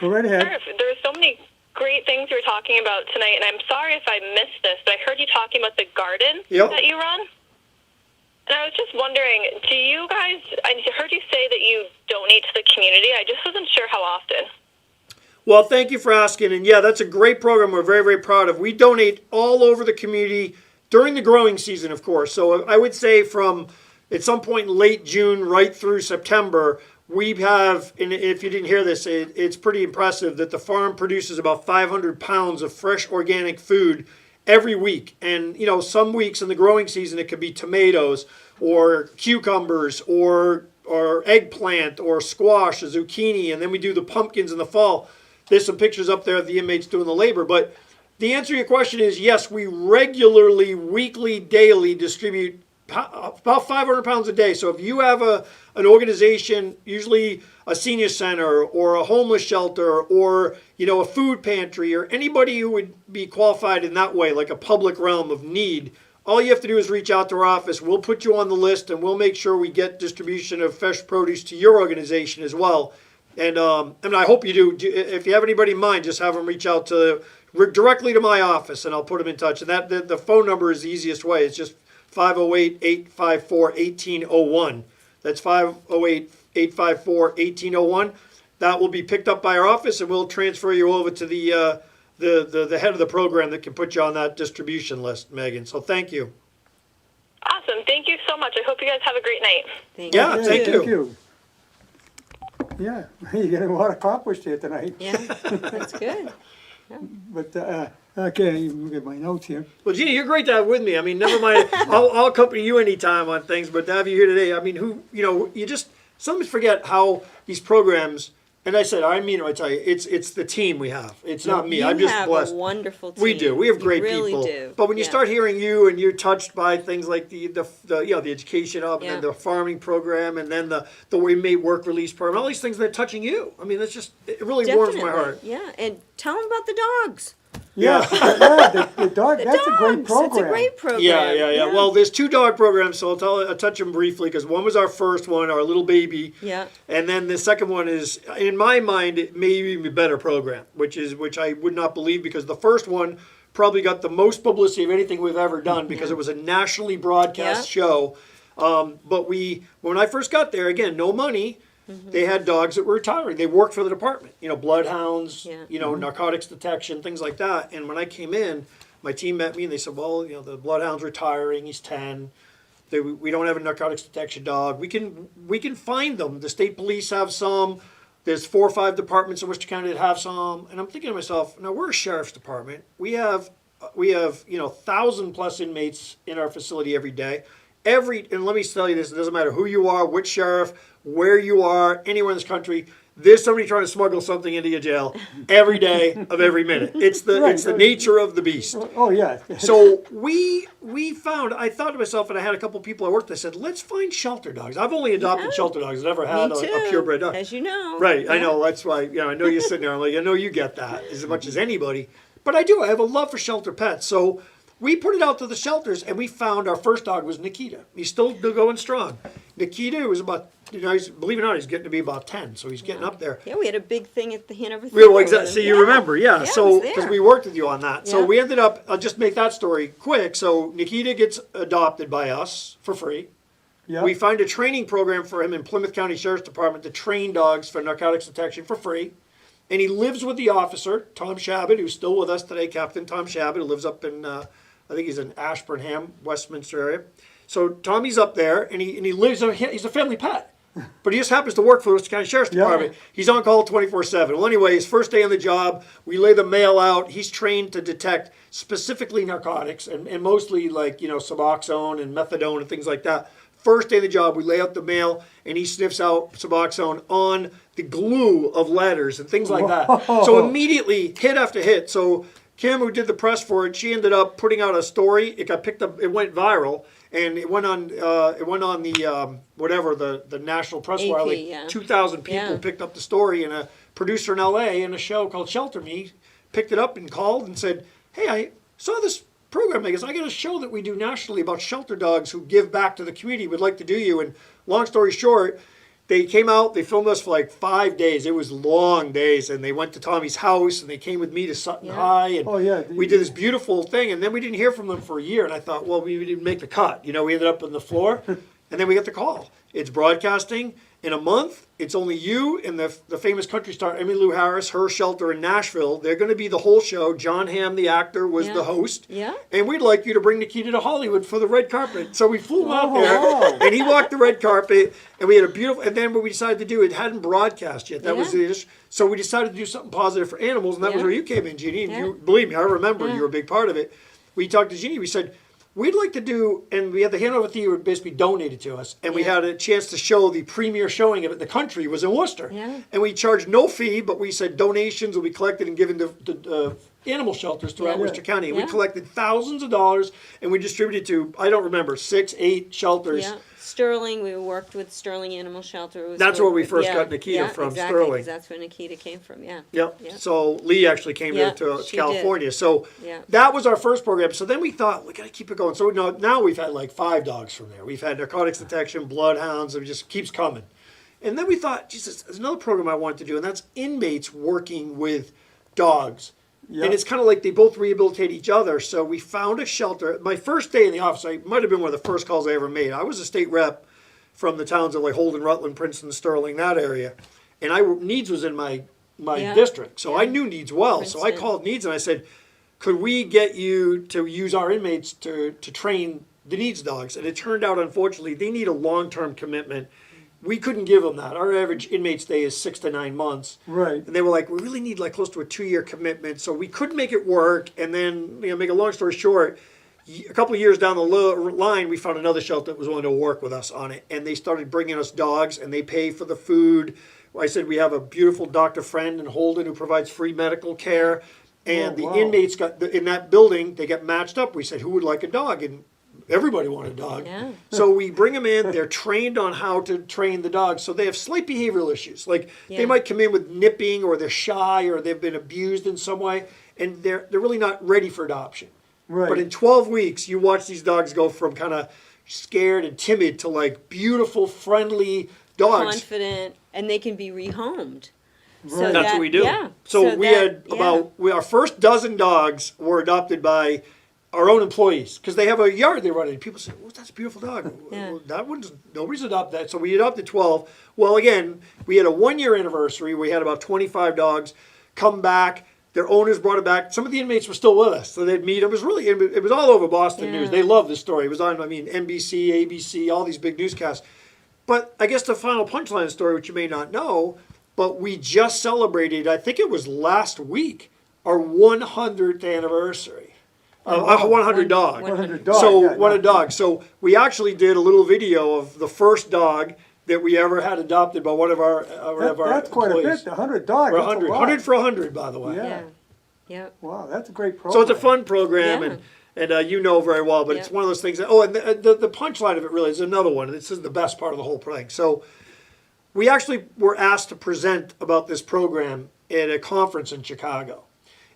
Go right ahead. Sheriff, there were so many great things you were talking about tonight, and I'm sorry if I missed this, but I heard you talking about the garden Yep. that you run. And I was just wondering, do you guys, I heard you say that you donate to the community. I just wasn't sure how often. Well, thank you for asking. And yeah, that's a great program we're very, very proud of. We donate all over the community during the growing season, of course. So I would say from at some point in late June right through September, we have, and if you didn't hear this, it's pretty impressive that the farm produces about 500 pounds of fresh organic food every week. And, some weeks in the growing season, it could be tomatoes or cucumbers or eggplant or squash or zucchini. And then we do the pumpkins in the fall. There's some pictures up there of the inmates doing the labor. But the answer to your question is yes, we regularly, weekly, daily distribute about 500 pounds a day. So if you have an organization, usually a senior center or a homeless shelter or a food pantry or anybody who would be qualified in that way, like a public realm of need, all you have to do is reach out to our office. We'll put you on the list and we'll make sure we get distribution of fresh produce to your organization as well. And I hope you do. If you have anybody in mind, just have them reach out directly to my office and I'll put them in touch. And the phone number is the easiest way. It's just 508-854-1801. That's 508-854-1801. That will be picked up by our office, and we'll transfer you over to the head of the program that can put you on that distribution list, Megan. So thank you. Awesome. Thank you so much. I hope you guys have a great night. Thank Yeah, you. thank Thank you. Yeah, you're getting a lot accomplished here tonight. Yeah, that's good. But, okay, look at my notes here. Well, Jeannie, you're great to have with me. I mean, never mind. I'll accompany you anytime on things, but to have you here today, I mean, you just sometimes forget how these programs. And I said, I tell you, it's the team we have. It's not me. I'm just blessed. You have a wonderful team. We do. We have great you really people. Do. But when you Yeah. start hearing you and you're touched by things like the education hub Yeah. and the farming program and then the inmate work release program, all these things that are touching you. I mean, it really warms my Definitely. heart. Yeah, and tell them about the dogs. Yeah, the dog, The that's a great dogs. program. It's a great program. Yeah. Well, there's 2 dog programs, so I'll touch them briefly because one was our first one, our little baby. Yeah. And then the second one is, in my mind, it may even be a better program, which I would not believe because the first one probably got the most publicity of anything we've ever done because it was a nationally broadcast show. But when I first got there, again, no money. They had dogs that were retiring. They worked for the department, bloodhounds, narcotics detection, things like that. And when I came in, my team met me and they said, well, the bloodhound's retiring. He's 10. We don't have a narcotics detection dog. We can find them. The state police have some. There's 4 or 5 departments in Worcester County that have some. And I'm thinking to myself, now we're a sheriff's department. We have 1,000+ inmates in our facility every day. And let me tell you this, it doesn't matter who you are, which sheriff, where you are, anywhere in this country, there's somebody trying to smuggle something into your jail every day of every minute. It's the nature of the beast. Oh, yeah. So we found, I thought to myself, and I had a couple people I worked with, I said, let's find shelter dogs. I've only adopted shelter dogs. I've never had Me too, a purebred dog. as you know. Right, Yeah. I know. That's why, I know you're sitting there. I'm like, I know you get that as much as anybody. But I do. I have a love for shelter pets. So we put it out to the shelters, and we found our first dog was Nikita. He's still going strong. Nikita was about, believe it or not, he's getting to be about 10, so he's getting up there. Yeah, we had a big thing at the Hanover Well, Theater exactly. with So him. you remember, Yeah, I So was because there. we worked with you on that, so Yeah. we ended up. I'll just make that story quick. So Nikita gets adopted by us for free. Yeah. We find a training program for him in Plymouth County Sheriff's Department to train dogs for narcotics detection for free. and he lives with the officer, Tom Shabbat, who's still with us today, Captain Tom Shabbat, who lives up in, I think he's in Ashburnham, Westminster area. So Tommy's up there, and he lives, he's a family pet. But he just happens to work for the Worcester County Sheriff's Department. He's on call 24/7. Well, anyway, his first day on the job, we lay the mail out. He's trained to detect specifically narcotics and mostly like, Suboxone and methadone and things like that. First day of the job, we lay out the mail, and he sniffs out Suboxone on the glue of letters and things like that. So immediately, hit after hit. So Kim, who did the press for it, she ended up putting out a story. It got picked up. It went viral, and it went on. The national press AP, wire. Like yeah. 2,000 people Yeah. picked up the story, and a producer in L.A. in a show called Shelter Me picked it up and called and said, "Hey, I saw this program. I guess I got a show that we do nationally about shelter dogs who give back to the community. Would like to do you." And long story short, they came out, they filmed us for like 5 days. It was long days, and they went to Tommy's house, and they came with me to Sutton High, and we did this beautiful thing, and then we didn't hear from them for a year, and I thought, well, we didn't make the cut. We ended up on the floor, and then we got the call. It's broadcasting. In a month, it's only you and the famous country star Emily Lou Harris, her shelter in Nashville. They're going to be the whole show. John Hamm, the actor, was the host. Yeah. And we'd like you to bring Nikita to Hollywood for the red carpet. So we flew him out there, and he walked the red carpet, and we had a beautiful. And then what we decided to do, it hadn't broadcast yet. That was the so we decided to do something positive for animals, and that was where you came in, Jeannie. And you believe me, I remember you were a big part of it. We talked to Jeannie. We said, we'd like to do, and we had the Hanover Theater basically donated to us, and we had a chance to show the premiere showing of it. The country was in Worcester, and we charged no fee, but we said donations will be collected and given to animal shelters throughout Worcester County. And we collected thousands of dollars, and we distributed to, I don't remember, 6, 8 shelters. Yeah. Sterling, we worked with Sterling Animal Shelter. It was That's good. where we first got Nikita from, exactly, Sterling. 'cause that's where Nikita came from, Yep. Yeah. So Lee actually came to she California. did. So Yeah. that was our first program. So then we thought, we got to keep it going. So now we've had like 5 dogs from there. We've had narcotics detection, bloodhounds. It just keeps coming. And then we thought, Jesus, there's another program I wanted to do, and that's inmates working with dogs. Yep. And it's kind of like they both rehabilitate each other. So we found a shelter. My first day in the office, I might have been one of the first calls I ever made. I was a state rep from the towns of like Holden, Rutland, Princeton, Sterling, that area. And Needs was in my district. So I knew Needs well. Princeton. So I called Needs and I said, could we get you to use our inmates to train the Needs dogs? And it turned out, unfortunately, they need a long-term commitment. We couldn't give them that. Our average inmate stay is 6 to 9 months. Right. And they were like, we really need like close to a 2-year commitment. So we couldn't make it work. And then, make a long story short, a couple of years down the line, we found another shelter that was willing to work with us on it. And they started bringing us dogs, and they pay for the food. I said we have a beautiful doctor friend in Holden who provides free medical care. And the inmates in that building, they got matched up. We said, who would like a dog? And everybody wanted a dog. Yeah. So we bring them in. They're trained on how to train the dogs. So they have slight behavioral issues. Like they might come in with nipping, or they're shy, or they've been abused in some way. And they're really not ready for adoption. Right. But in 12 weeks, you watch these dogs go from kind of scared and timid to like beautiful, friendly dogs. Confident, and they can be rehomed. So Right. That's what we do. Yeah. So we had our first dozen dogs were adopted by our own employees because they have a yard they run in. People say, "Oh, that's a beautiful dog." Yeah. Well, nobody's adopted that. So we adopted 12. Well, again, we had a 1-year anniversary. We had about 25 dogs come back. Their owners brought it back. Some of the inmates were still with us, so they'd meet. It was all over Boston news. They loved this story. It was on, NBC, ABC, all these big newscasts. But I guess the final punchline of the story, which you may not know, but we just celebrated, I think it was last week, our 100th anniversary. 100 dog. 100 dog. So yeah, what a dog. So we actually did a little video of the first dog that we ever had adopted by one of our That's quite employees. a bit. 100 dogs. We're That's a 100. lot. 100 for 100, by the way. Yeah. Yeah. Wow, that's a great program. So it's a fun program, Yeah. and you know very well, but it's Yeah. one of those things that, and the punchline of it really is another one, and this is the best part of the whole thing. So we actually were asked to present about this program at a conference in Chicago.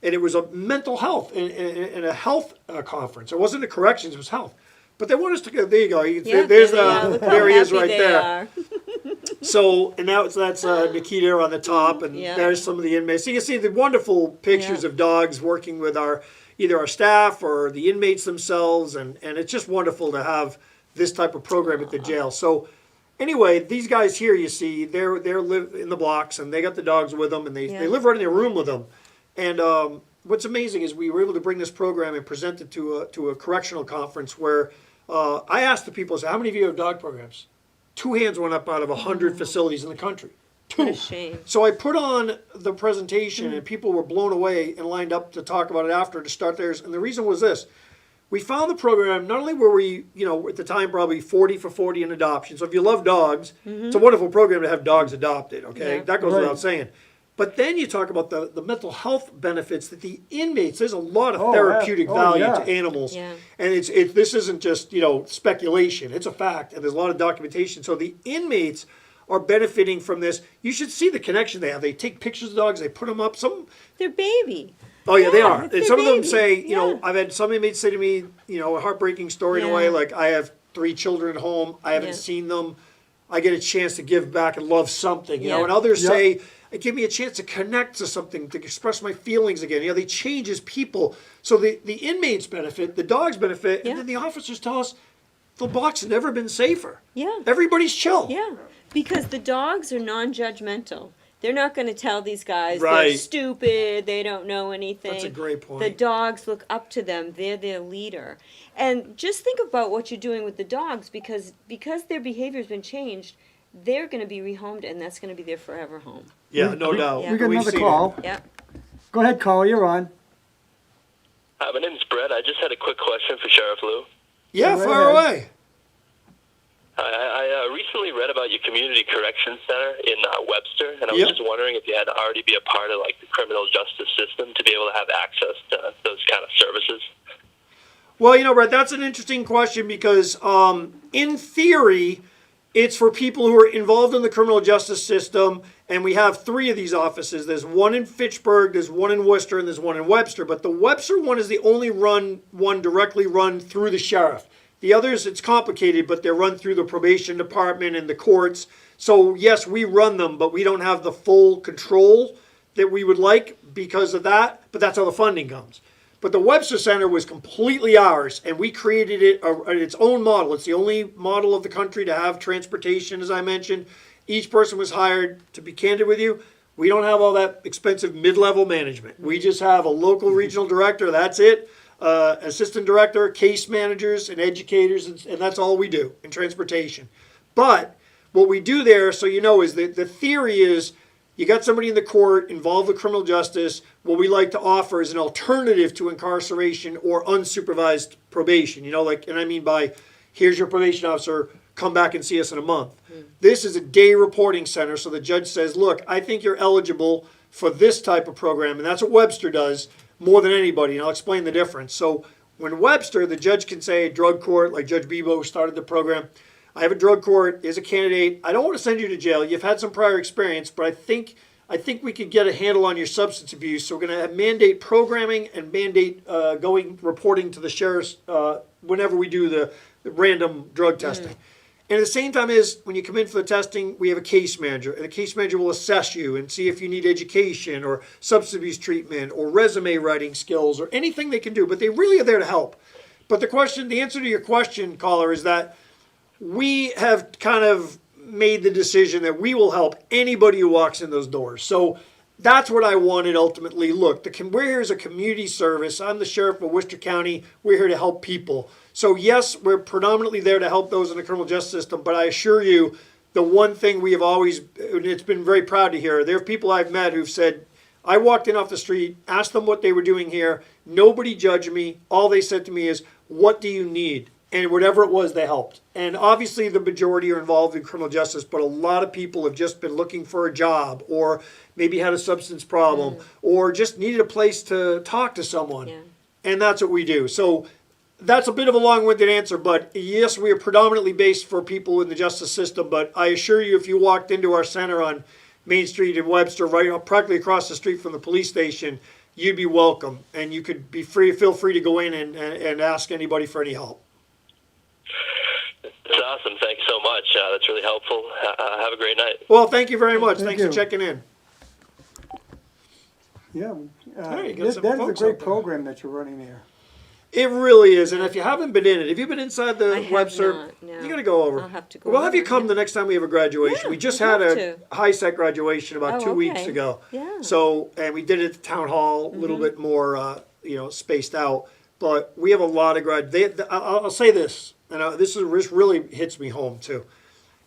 And it was a mental health, and a health conference. It wasn't a corrections, it was health. But they want us to go, there you go, Yeah, there's there they are. Look how there he is happy right they there. are. So, and that's Nikita on the top, and Yeah. there's some of the inmates. So you can see the wonderful pictures Yeah. of dogs working with either our staff or the inmates themselves, and it's just wonderful to have this type of program at the jail. So Anyway, these guys here, you see, they're live in the blocks, and they got the dogs with them, and they Yeah. live right in their room with them. And what's amazing is we were able to bring this program and present it to a correctional conference where I asked the people, I said, how many of you have dog programs? 2 hands went up out of 100 facilities in the country. 2. What a shame. So I put on the presentation, and people were blown away and lined up to talk about it after to start theirs. And the reason was this. We found the program, not only were we, at the time probably 40 for 40 in adoption. So if you love dogs, it's a wonderful program to have dogs adopted, okay? Yeah. That goes Right. without saying. But then you talk about the mental health benefits that the inmates, there's a lot of Oh, therapeutic yeah. Oh, value yeah. to animals. Yeah. And this isn't just, speculation. It's a fact, and there's a lot of documentation. So the inmates are benefiting from this. You should see the connection they have. They take pictures of dogs, they put them up. Their baby. Oh yeah, they Yeah, are. it's And their some of them baby. say, Yeah. I've had some inmates say to me, a heartbreaking story in a Yeah. way, like I have 3 children at home, I haven't Yeah. seen them, I get a chance to give back and love something, Yeah. and others Yeah. say, it gave me a chance to connect to something, to express my feelings again. They change as people. So the inmates benefit, the dogs benefit, Yeah. and then the officers tell us the box has never been safer. Yeah. Everybody's chill. Yeah, because the dogs are non-judgmental. They're not going to tell these guys they're Right. stupid, they don't know anything. That's a great point. The dogs look up to them. They're their leader. And just think about what you're doing with the dogs because their behavior's been changed, they're going to be rehomed and that's going to be their forever home. Yeah, no doubt. Yeah. We got We've another seen it. call. Yeah. Go ahead, caller, you're on. Hi, my name is Brett. I just had a quick question for Sheriff Lou. Yeah, Go far ahead. away. I recently read about your community correction center in Webster, and I was Yep. just wondering if you had to already be a part of the criminal justice system to be able to have access to those kind of services. Well, Brett, that's an interesting question because in theory, it's for people who are involved in the criminal justice system, and we have 3 of these offices. There's one in Fitchburg, there's one in Worcester, and there's one in Webster. But the Webster one is the only one directly run through the sheriff. The others, it's complicated, but they're run through the probation department and the courts. So yes, we run them, but we don't have the full control that we would like because of that. But that's how the funding comes. But the Webster Center was completely ours, and we created it its own model. It's the only model of the country to have transportation, as I mentioned. Each person was hired. To be candid with you, we don't have all that expensive mid-level management. We just have a local regional director. That's it. Assistant director, case managers, and educators, and that's all we do in transportation. But what we do there, so is that the theory is you got somebody in the court involved with criminal justice. What we like to offer is an alternative to incarceration or unsupervised probation. And I mean by, here's your probation officer, come back and see us in a month. This is a day reporting center, so the judge says, look, I think you're eligible for this type of program, and that's what Webster does more than anybody, and I'll explain the difference. So when Webster, the judge can say, drug court, like Judge Bebo who started the program, I have a drug court, is a candidate, I don't want to send you to jail, you've had some prior experience, but I think we could get a handle on your substance abuse, so we're going to mandate programming and mandate reporting to the sheriffs whenever we do the random drug testing. And at the same time when you come in for the testing, we have a case manager, and the case manager will assess you and see if you need education or substance abuse treatment or resume writing skills or anything they can do, but they really are there to help. But the answer to your question, caller, is that we have kind of made the decision that we will help anybody who walks in those doors. So that's what I wanted ultimately. Look, we're here as a community service. I'm the sheriff of Worcester County. We're here to help people. So yes, we're predominantly there to help those in the criminal justice system, but I assure you, the one thing we have always, and it's been very proud to hear, there are people I've met who've said, I walked in off the street, asked them what they were doing here, nobody judged me, all they said to me is, what do you need? And whatever it was, they helped. And obviously the majority are involved in criminal justice, but a lot of people have just been looking for a job or maybe had a substance problem or just needed a place to talk to someone. Yeah. And that's what we do. So that's a bit of a long-winded answer, but yes, we are predominantly based for people in the justice system, but I assure you if you walked into our center on Main Street in Webster, practically across the street from the police station, you'd be welcome. And you could feel free to go in and ask anybody for any help. That's awesome. Thank you so much. That's really helpful. Have a great night. Well, thank you very much. Thank Thanks for you. checking in. Yeah, Hey, you got that some is a folks great out there. program that you're running there. It really is, and if you haven't been in it, if you've been inside the I have Webster, not, no. you got to go over. I'll have to go We'll have you over, come yeah. the next time we have a graduation. Yeah, We just I'd had love a to. high-sec graduation about Oh, 2 weeks okay. ago. Yeah. So, and we did it at the town hall, a little bit more, spaced out. But we have a lot of I'll say this, and this really hits me home too,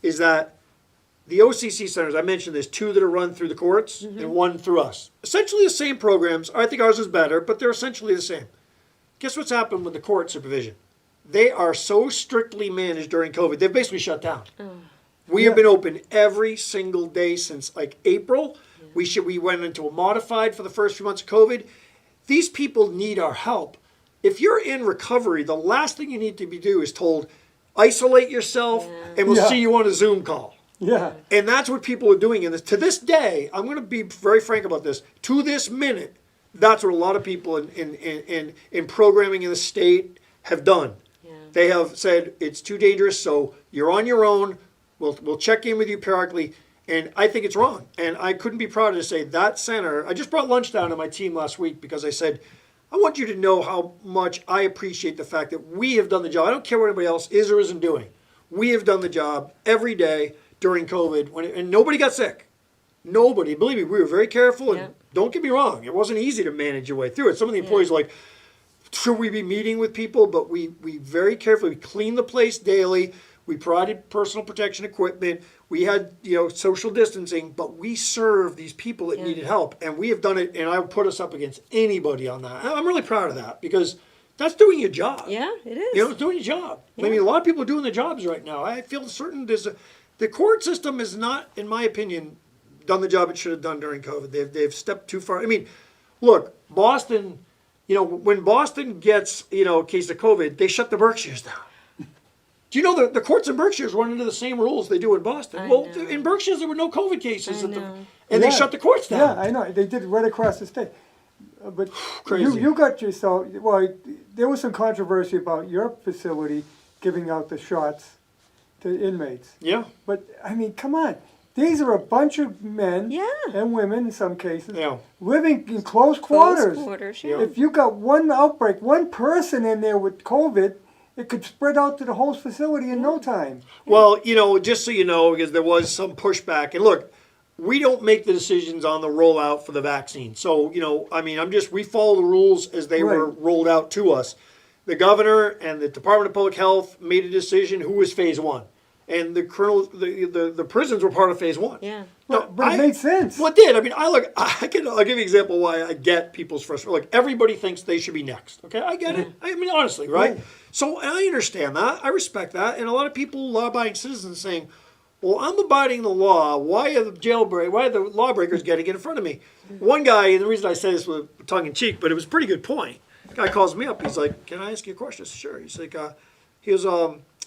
is that the OCC centers, I mentioned there's 2 that are run through the courts and 1 through us. Essentially the same programs. I think ours is better, but they're essentially the same. Guess what's happened with the court supervision? They are so strictly managed during COVID, they've basically shut down. We have been open every single day since like April. We went into a modified for the first few months of COVID. These people need our help. If you're in recovery, the last thing you need to do is told, isolate yourself and we'll see you on a Zoom call. Yeah. And that's what people are doing. And to this day, I'm going to be very frank about this. To this minute, that's what a lot of people in programming in the state have done. Yeah. They have said it's too dangerous, so you're on your own. We'll check in with you periodically. And I think it's wrong. And I couldn't be prouder to say that center. I just brought lunch down to my team last week because I said, I want you to know how much I appreciate the fact that we have done the job. I don't care what anybody else is or isn't doing. We have done the job every day during COVID, and nobody got sick. Nobody. Believe me, we were very careful, and don't get me wrong, it wasn't easy to manage your way through it. Some of the employees were like, should we be meeting with people? But we very carefully cleaned the place daily. We provided personal protection equipment. We had, social distancing, but we served these people that needed help. And we have done it, and I would put us up against anybody on that. I'm really proud of that because that's doing your job. Yeah, it is. It's doing your job. I mean, a lot of people are doing their jobs right now. I feel certain the court system is not, in my opinion, done the job it should have done during COVID. They've stepped too far. I mean, look, Boston, when Boston gets, a case of COVID, they shut the Berkshires down. Do you know the courts in Berkshires run into the same rules they do in Boston? I Well, know. in Berkshires there were no COVID cases, I know. and they shut the courts down. Yeah, I know. They did it right across the state. But Crazy. you got yourself, well, there was some controversy about your facility giving out the shots to inmates. Yeah, But, I mean, come on. These are a bunch of men Yeah. and women in some cases Yeah. living in close quarters. Close quarters, yeah. If you got one outbreak, one person in there with COVID, it could spread out to the whole facility in no time. Well, just so you know, because there was some pushback, and look, we don't make the decisions on the rollout for the vaccine. So, we follow the rules as they were Right. rolled out to us. The governor and the Department of Public Health made a decision who was phase 1. And the prisons were part of phase 1. Yeah. But it made sense. Well, it did. I mean, I'll give you an example why I get people's frustration. Like, everybody thinks they should be next. Okay, I get it. I mean, honestly, right? Right. So I understand that. I respect that. And a lot of people, law-abiding citizens, saying, well, I'm abiding the law. Why are the lawbreakers getting in front of me? One guy, and the reason I say this with tongue-in-cheek, but it was a pretty good point. The guy calls me up. He's like, can I ask you a question? I said, sure. He's like,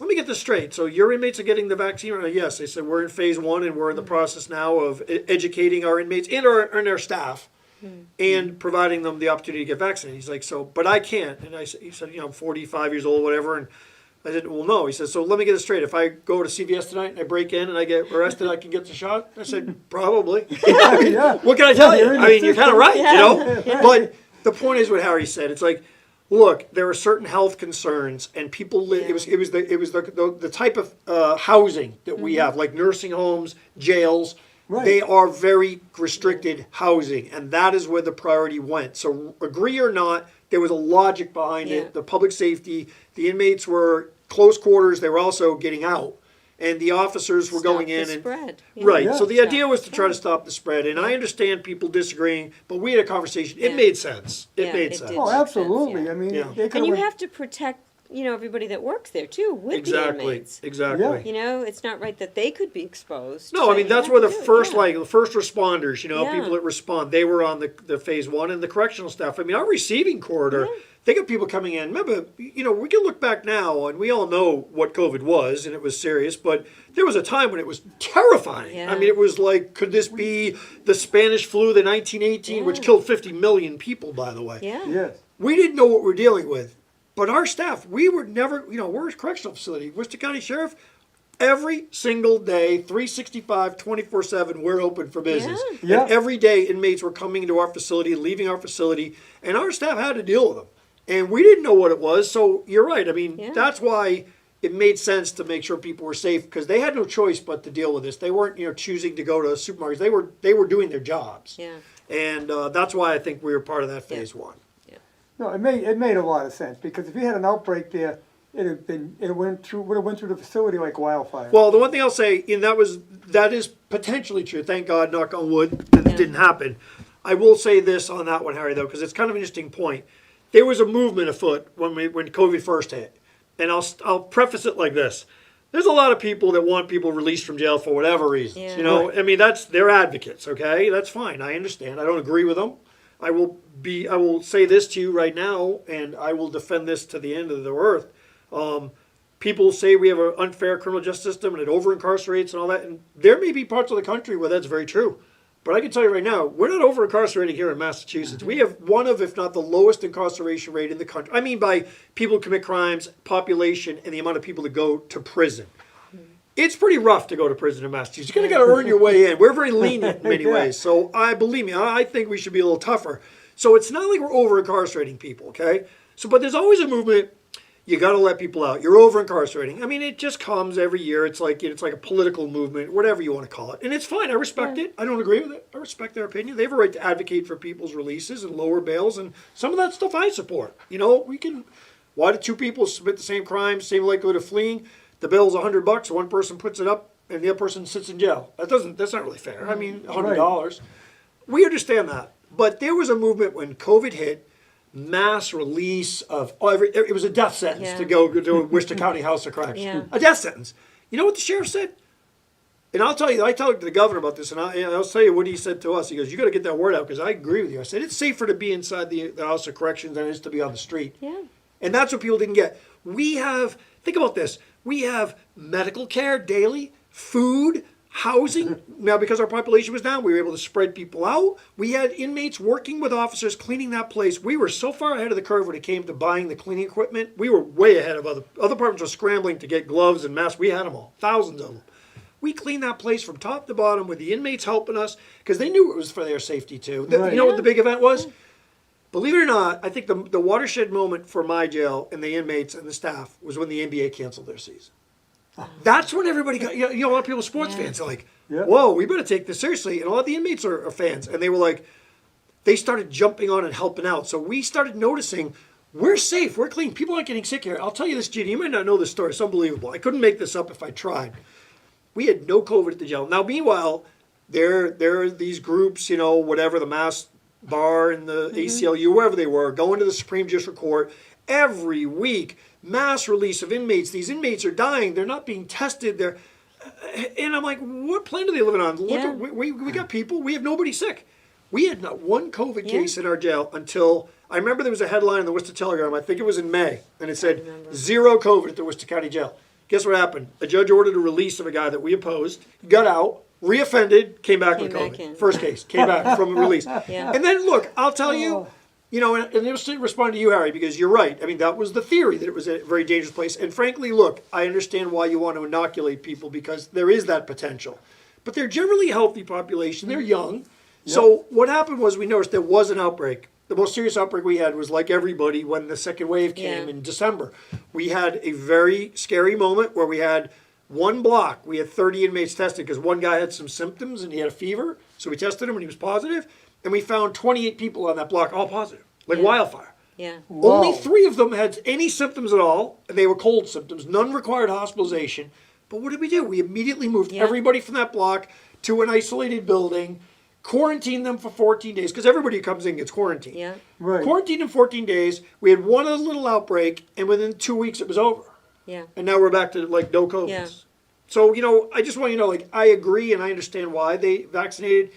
let me get this straight. So your inmates are getting the vaccine? Yes. They said, we're in phase 1, and we're in the process now of educating our inmates and our staff and providing them the opportunity to get vaccinated. He's like, but I can't. And he said, I'm 45 years old, whatever. And I said, well, no. He said, so let me get this straight. If I go to CVS tonight and I break in and I get arrested, I can get the shot? I said, probably. Yeah. What can I tell you? You're in I the mean, you're kind of system. right, But the point is what Harry said. It's like, look, there are certain health concerns, and people live. It was the type of housing that we have, like nursing homes, jails. Right. They are very restricted housing, and that is where the priority went. So, agree or not, there was a logic behind it. The public safety, the inmates were close quarters. They were also getting out, and the officers were going in the and spread. right. Yeah. So the idea was to try to stop the spread, and I understand people disagreeing, but we had a conversation. It made sense. It Yeah, made it sense. did. Oh, absolutely. Yeah. I mean, Yeah. they could And you have to protect, everybody that works there too, with the Exactly. inmates. Exactly. It's not right that they could be exposed. No, so I mean you that's have where to the do it, first yeah. the first responders, Yeah. people that respond, they were on the phase 1, and the correctional staff. I mean, our receiving corridor, they got people coming in. Remember, we can look back now, and we all know what COVID was, and it was serious. But there was a time when it was terrifying. Yeah. I mean, it was like, could this be the Spanish flu, the 1918, which killed 50 million people, by the way? Yeah. Yes. We didn't know what we're dealing with. But our staff, we were never, we're a correctional facility. Worcester County Sheriff, every single day, 365, 24/7, we're open for business. Yeah. And every day, inmates were coming into our facility, leaving our facility, and our staff had to deal with them. And we didn't know what it was. So you're right. I mean, Yeah. that's why it made sense to make sure people were safe, because they had no choice but to deal with this. They weren't, choosing to go to supermarkets. They were doing their jobs. Yeah. And that's why I think we were part of that phase one. No, it made a lot of sense, because if you had an outbreak there, it would have went through the facility like wildfire. Well, the one thing I'll say, and that is potentially true. Thank God, knock on wood, that it didn't happen. I will say this on that one, Harry, though, because it's kind of an interesting point. There was a movement afoot when COVID first hit, and I'll preface it like this: there's a lot of people that want people released from jail for whatever reasons. Yeah. I mean, they're advocates. Okay, that's fine. I understand. I don't agree with them. I will say this to you right now, and I will defend this to the end of the earth. People say we have an unfair criminal justice system and it over incarcerates and all that, and there may be parts of the country where that's very true. But I can tell you right now, we're not over incarcerating here in Massachusetts. We have one of, if not the lowest incarceration rate in the country. I mean, by people who commit crimes, population, and the amount of people that go to prison. It's pretty rough to go to prison in Massachusetts. You're going to got to earn your way in. We're very lenient in many ways. So believe me, I think we should be a little tougher. So it's not like we're over incarcerating people, okay? So, but there's always a movement. You got to let people out. You're over incarcerating. I mean, it just comes every year. It's like a political movement, whatever you want to call it, and it's fine. I respect it. I don't agree with it. I respect their opinion. They have a right to advocate for people's releases and lower bails, and some of that stuff I support. We can. Why do two people commit the same crime, same likelihood of fleeing? The bail's $100. One person puts it up, and the other person sits in jail. That's not really fair. I mean, $100. We understand that, but there was a movement when COVID hit. Mass release of it was a death sentence to go to Worcester County House of Correction. Yeah. A death sentence. You know what the sheriff said? And I'll tell you, I talked to the governor about this, and I'll tell you what he said to us. He goes, "You got to get that word out," because I agree with you. I said it's safer to be inside the House of Corrections than it is to be on the street. Yeah. And that's what people didn't get. Think about this. We have medical care daily, food, housing. Now, because our population was down, we were able to spread people out. We had inmates working with officers, cleaning that place. We were so far ahead of the curve when it came to buying the cleaning equipment. We were way ahead of other departments were scrambling to get gloves and masks. We had them all, thousands of them. We cleaned that place from top to bottom with the inmates helping us because they knew it was for their safety too. You know what the big event was? Believe it or not, I think the watershed moment for my jail and the inmates and the staff was when the NBA canceled their season. That's when everybody got, a lot of people, sports fans, are like, whoa, we better take this seriously. And a lot of the inmates are fans. And they were like, they started jumping on and helping out. So we started noticing, we're safe, we're clean. People aren't getting sick here. I'll tell you this, Jeannie, you might not know this story. It's unbelievable. I couldn't make this up if I tried. We had no COVID at the jail. Now, meanwhile, there are these groups, whatever, the Mass Bar and the ACLU, wherever they were, going to the Supreme Judicial Court every week. Mass release of inmates. These inmates are dying. They're not being tested. And I'm like, what planet are they living on? Look, we got people. We have nobody sick. We had not one COVID case in our jail until, I remember there was a headline in the Worcester Telegram, I think it was in May, and it said, 0 COVID at the Worcester County Jail. Guess what happened? A judge ordered a release of a guy that we opposed, got out, reoffended, came back with COVID. First case, came back from a release. And then, look, I'll tell you, and it'll still respond to you, Harry, because you're right. I mean, that was the theory, that it was a very dangerous place. And frankly, look, I understand why you want to inoculate people, because there is that potential. But they're generally a healthy population. They're young. So what happened was we noticed there was an outbreak. The most serious outbreak we had was, like everybody, when the second wave came in December. We had a very scary moment where we had one block. We had 30 inmates tested because one guy had some symptoms and he had a fever. So we tested him and he was positive. And we found 28 people on that block, all positive, like wildfire. Yeah. Wow. Only 3 of them had any symptoms at all, and they were cold symptoms. None required hospitalization. But what did we do? We immediately moved everybody from that block to an isolated building, quarantined them for 14 days, because everybody who comes in gets quarantined. Yeah. Right. Quarantined in 14 days. We had one other little outbreak, and within 2 weeks it was over. Yeah. And now we're back to like no COVID. Yeah. So, I just want you to know, I agree and I understand why they vaccinated,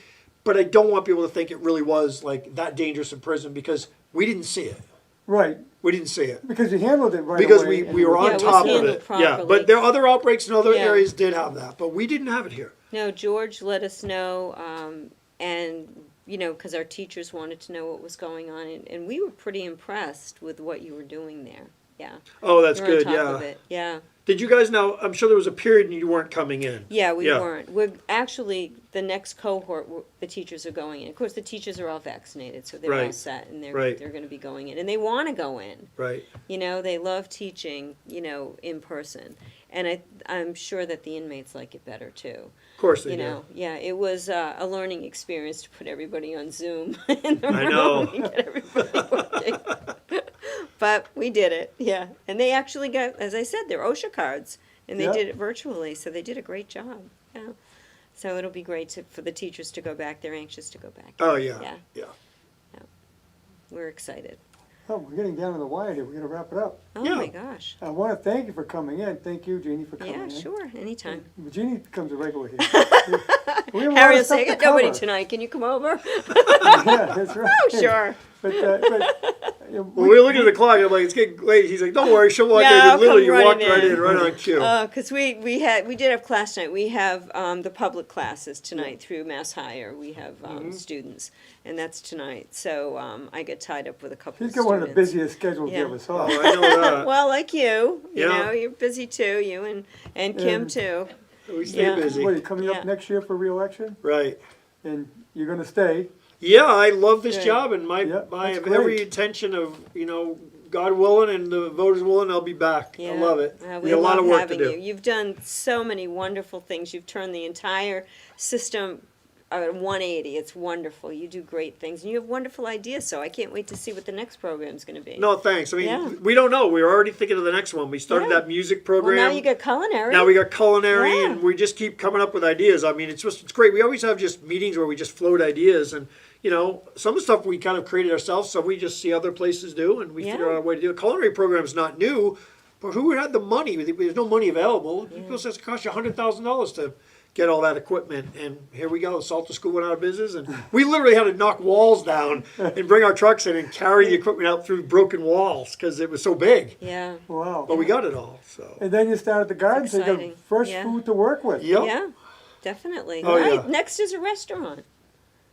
but I don't want people to think it really was like that dangerous in prison, because we didn't see it. Right. We didn't see it. Because you handled it right Because away. we were on it was top of handled it. properly. Yeah, but there are other outbreaks in other Yeah. areas did have that, but we didn't have it here. No, George let us know, and because our teachers wanted to know what was going on, and we were pretty impressed with what you were doing there. Yeah. Oh, that's We're good. on top Yeah. of it. Yeah. Did you guys know? I'm sure there was a period and you weren't coming in. Yeah, we Yeah. weren't. We're actually, the next cohort, the teachers are going in. Of course, the teachers are all vaccinated, so they're all Right. set, and they're Right. going to be going in. And they want to go in. Right. You know, they love teaching, you know, in person. And I'm sure that the inmates like it better, too. Of course they You do. know, yeah, it was a learning experience to put everybody on Zoom in the I room know. and get everybody working. But we did it, yeah. And they actually got, as I said, their OSHA cards, and they Yeah. did it virtually, so they did a great job. Yeah. So it'll be great for the teachers to go back. They're anxious to go back. Oh yeah. Yeah. Yeah. We're excited. Oh, we're getting down to the wire here. We're gonna wrap it up. Oh Yeah. my gosh. I want to thank you for coming in. Thank you, Jeannie, for coming Yeah, in. sure, anytime. Jeannie becomes a regular here. We have a lot Harry of will say, I stuff got to nobody cover. tonight. Can you come over? Yeah, that's right. Oh, sure. But When we were looking at the clock, I'm like, it's getting late. He's like, don't worry, she'll walk Yeah, in. I'll And literally, come you walked running right in. in, right on cue. Because we did have class night. We have the public classes tonight through Mass Hire. We have students, and that's tonight. So I get tied up with a couple he's of got one of the students. busiest schedules you Yeah. ever saw. Oh, I know that. Well, like you Yeah. know, you're busy too. You and Kim And- too. We stay Yeah. busy. What, are you coming Yeah. up next year for re-election? Right. And you're gonna stay? Yeah, I love this Good. job, and I Yeah, that's have great. every intention of, God willing, and the voters willing, I'll be back. I love it. We We have a lot of love work to having do. you. You've done so many wonderful things. You've turned the entire system 180. It's wonderful. You do great things, and you have wonderful ideas. So I can't wait to see what the next program's going to be. No, thanks. I mean, Yeah. we don't know. We're already thinking of the next one. We started Yeah. that music Well, program. now you got culinary. Now we got culinary, Yeah. and we just keep coming up with ideas. I mean, it's great. We always have just meetings where we just float ideas, and some of the stuff we kind of created ourselves, so we just see other places do, and we figure Yeah. out a way to do it. Culinary program's not new, but who had the money? There's no money available. People says it costs you $100,000 to get all that equipment, and here we go. Salter School went out of business, and we literally had to knock walls down and bring our trucks in and carry the equipment out through broken walls because it was so big. Yeah. Wow. But we got it all. So And then you started the garden, so you got exciting. fresh Yeah. food to work with. yep. Yeah. Definitely. Oh, Right. yeah. Next is a restaurant.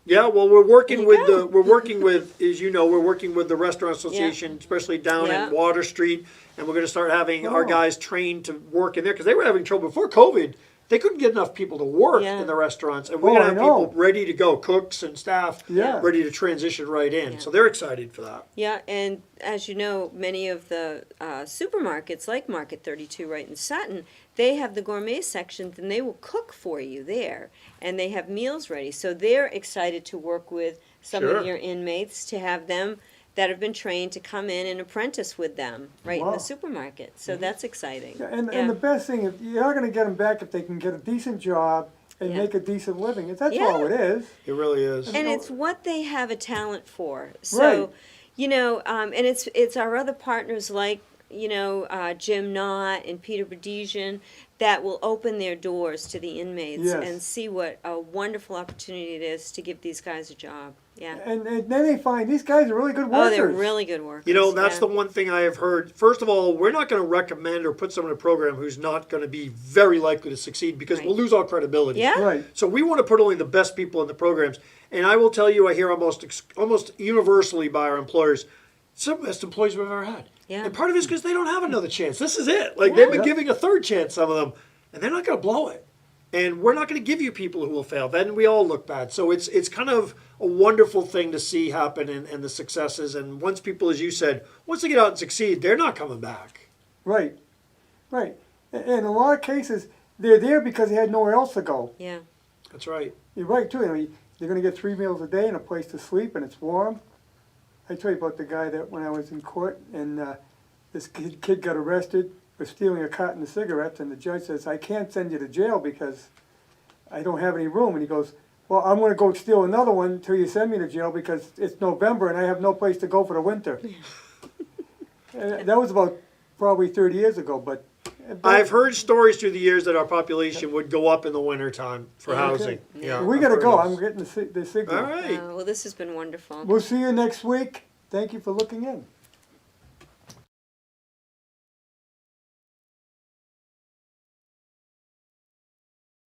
Yeah, well, we're working There you with go. we're working with, as you know, we're working with the Restaurant Association, especially down Yeah. in Water Street, and we're going to start having our Oh. guys trained to work in there because they were having trouble before COVID. They couldn't get enough people to work Yeah. in the restaurants, and we're Oh, going I to have know. people ready to go, cooks and staff, Yeah. ready to transition right in. Yeah. So they're excited for that. Yeah, and as you know, many of the supermarkets, like Market 32 right in Sutton, they have the gourmet sections, and they will cook for you there, and they have meals ready. So they're excited to work with some Sure. of your inmates to have them that have been trained to come in and apprentice with them right in Wow. the supermarket. So that's exciting. Yeah, and Yeah. the best thing, if you're not gonna get them back if they can get a decent job and Yeah. make a decent living. That's Yeah. all it is. It really is. And it's what they have a talent for. So, Right. and it's our other partners like, Jim Knott and Peter Badesian that will open their doors to the inmates Yes. and see what a wonderful opportunity it is to give these guys a job. Yeah. And then they find these guys are really good workers. Oh, they're really good workers. That's yeah. the one thing I have heard. First of all, we're not going to recommend or put someone in a program who's not going to be very likely to succeed because Right. we'll lose all credibility. Yeah. Right. So we want to put only the best people in the programs. And I will tell you, I hear almost universally by our employers, some of the best employees we've ever had. Yeah. And part of it is because they don't have another chance. This is it. Like they've been Yeah. giving a third chance, some of them, and they're not going to blow it. And we're not going to give you people who will fail. Then we all look bad. So it's kind of a wonderful thing to see happen and the successes. And once people, as you said, once they get out and succeed, they're not coming back. Right. Right. And in a lot of cases, they're there because they had nowhere else to go. Yeah. That's right. You're right too. They're going to get 3 meals a day and a place to sleep, and it's warm. I tell you about the guy that when I was in court, and this kid got arrested for stealing a carton of cigarettes, and the judge says, "I can't send you to jail because I don't have any room." And he goes, "Well, I'm going to go steal another one until you send me to jail because it's November and I have no place to go for the winter." And that was about probably 30 years ago, but I've heard stories through the years that our population would go up in the wintertime for Yeah. housing. Okay. Yeah, we I've got to heard go. those. I'm getting the signal. All right. Well, this has been wonderful. We'll see you next week. Thank you for looking in.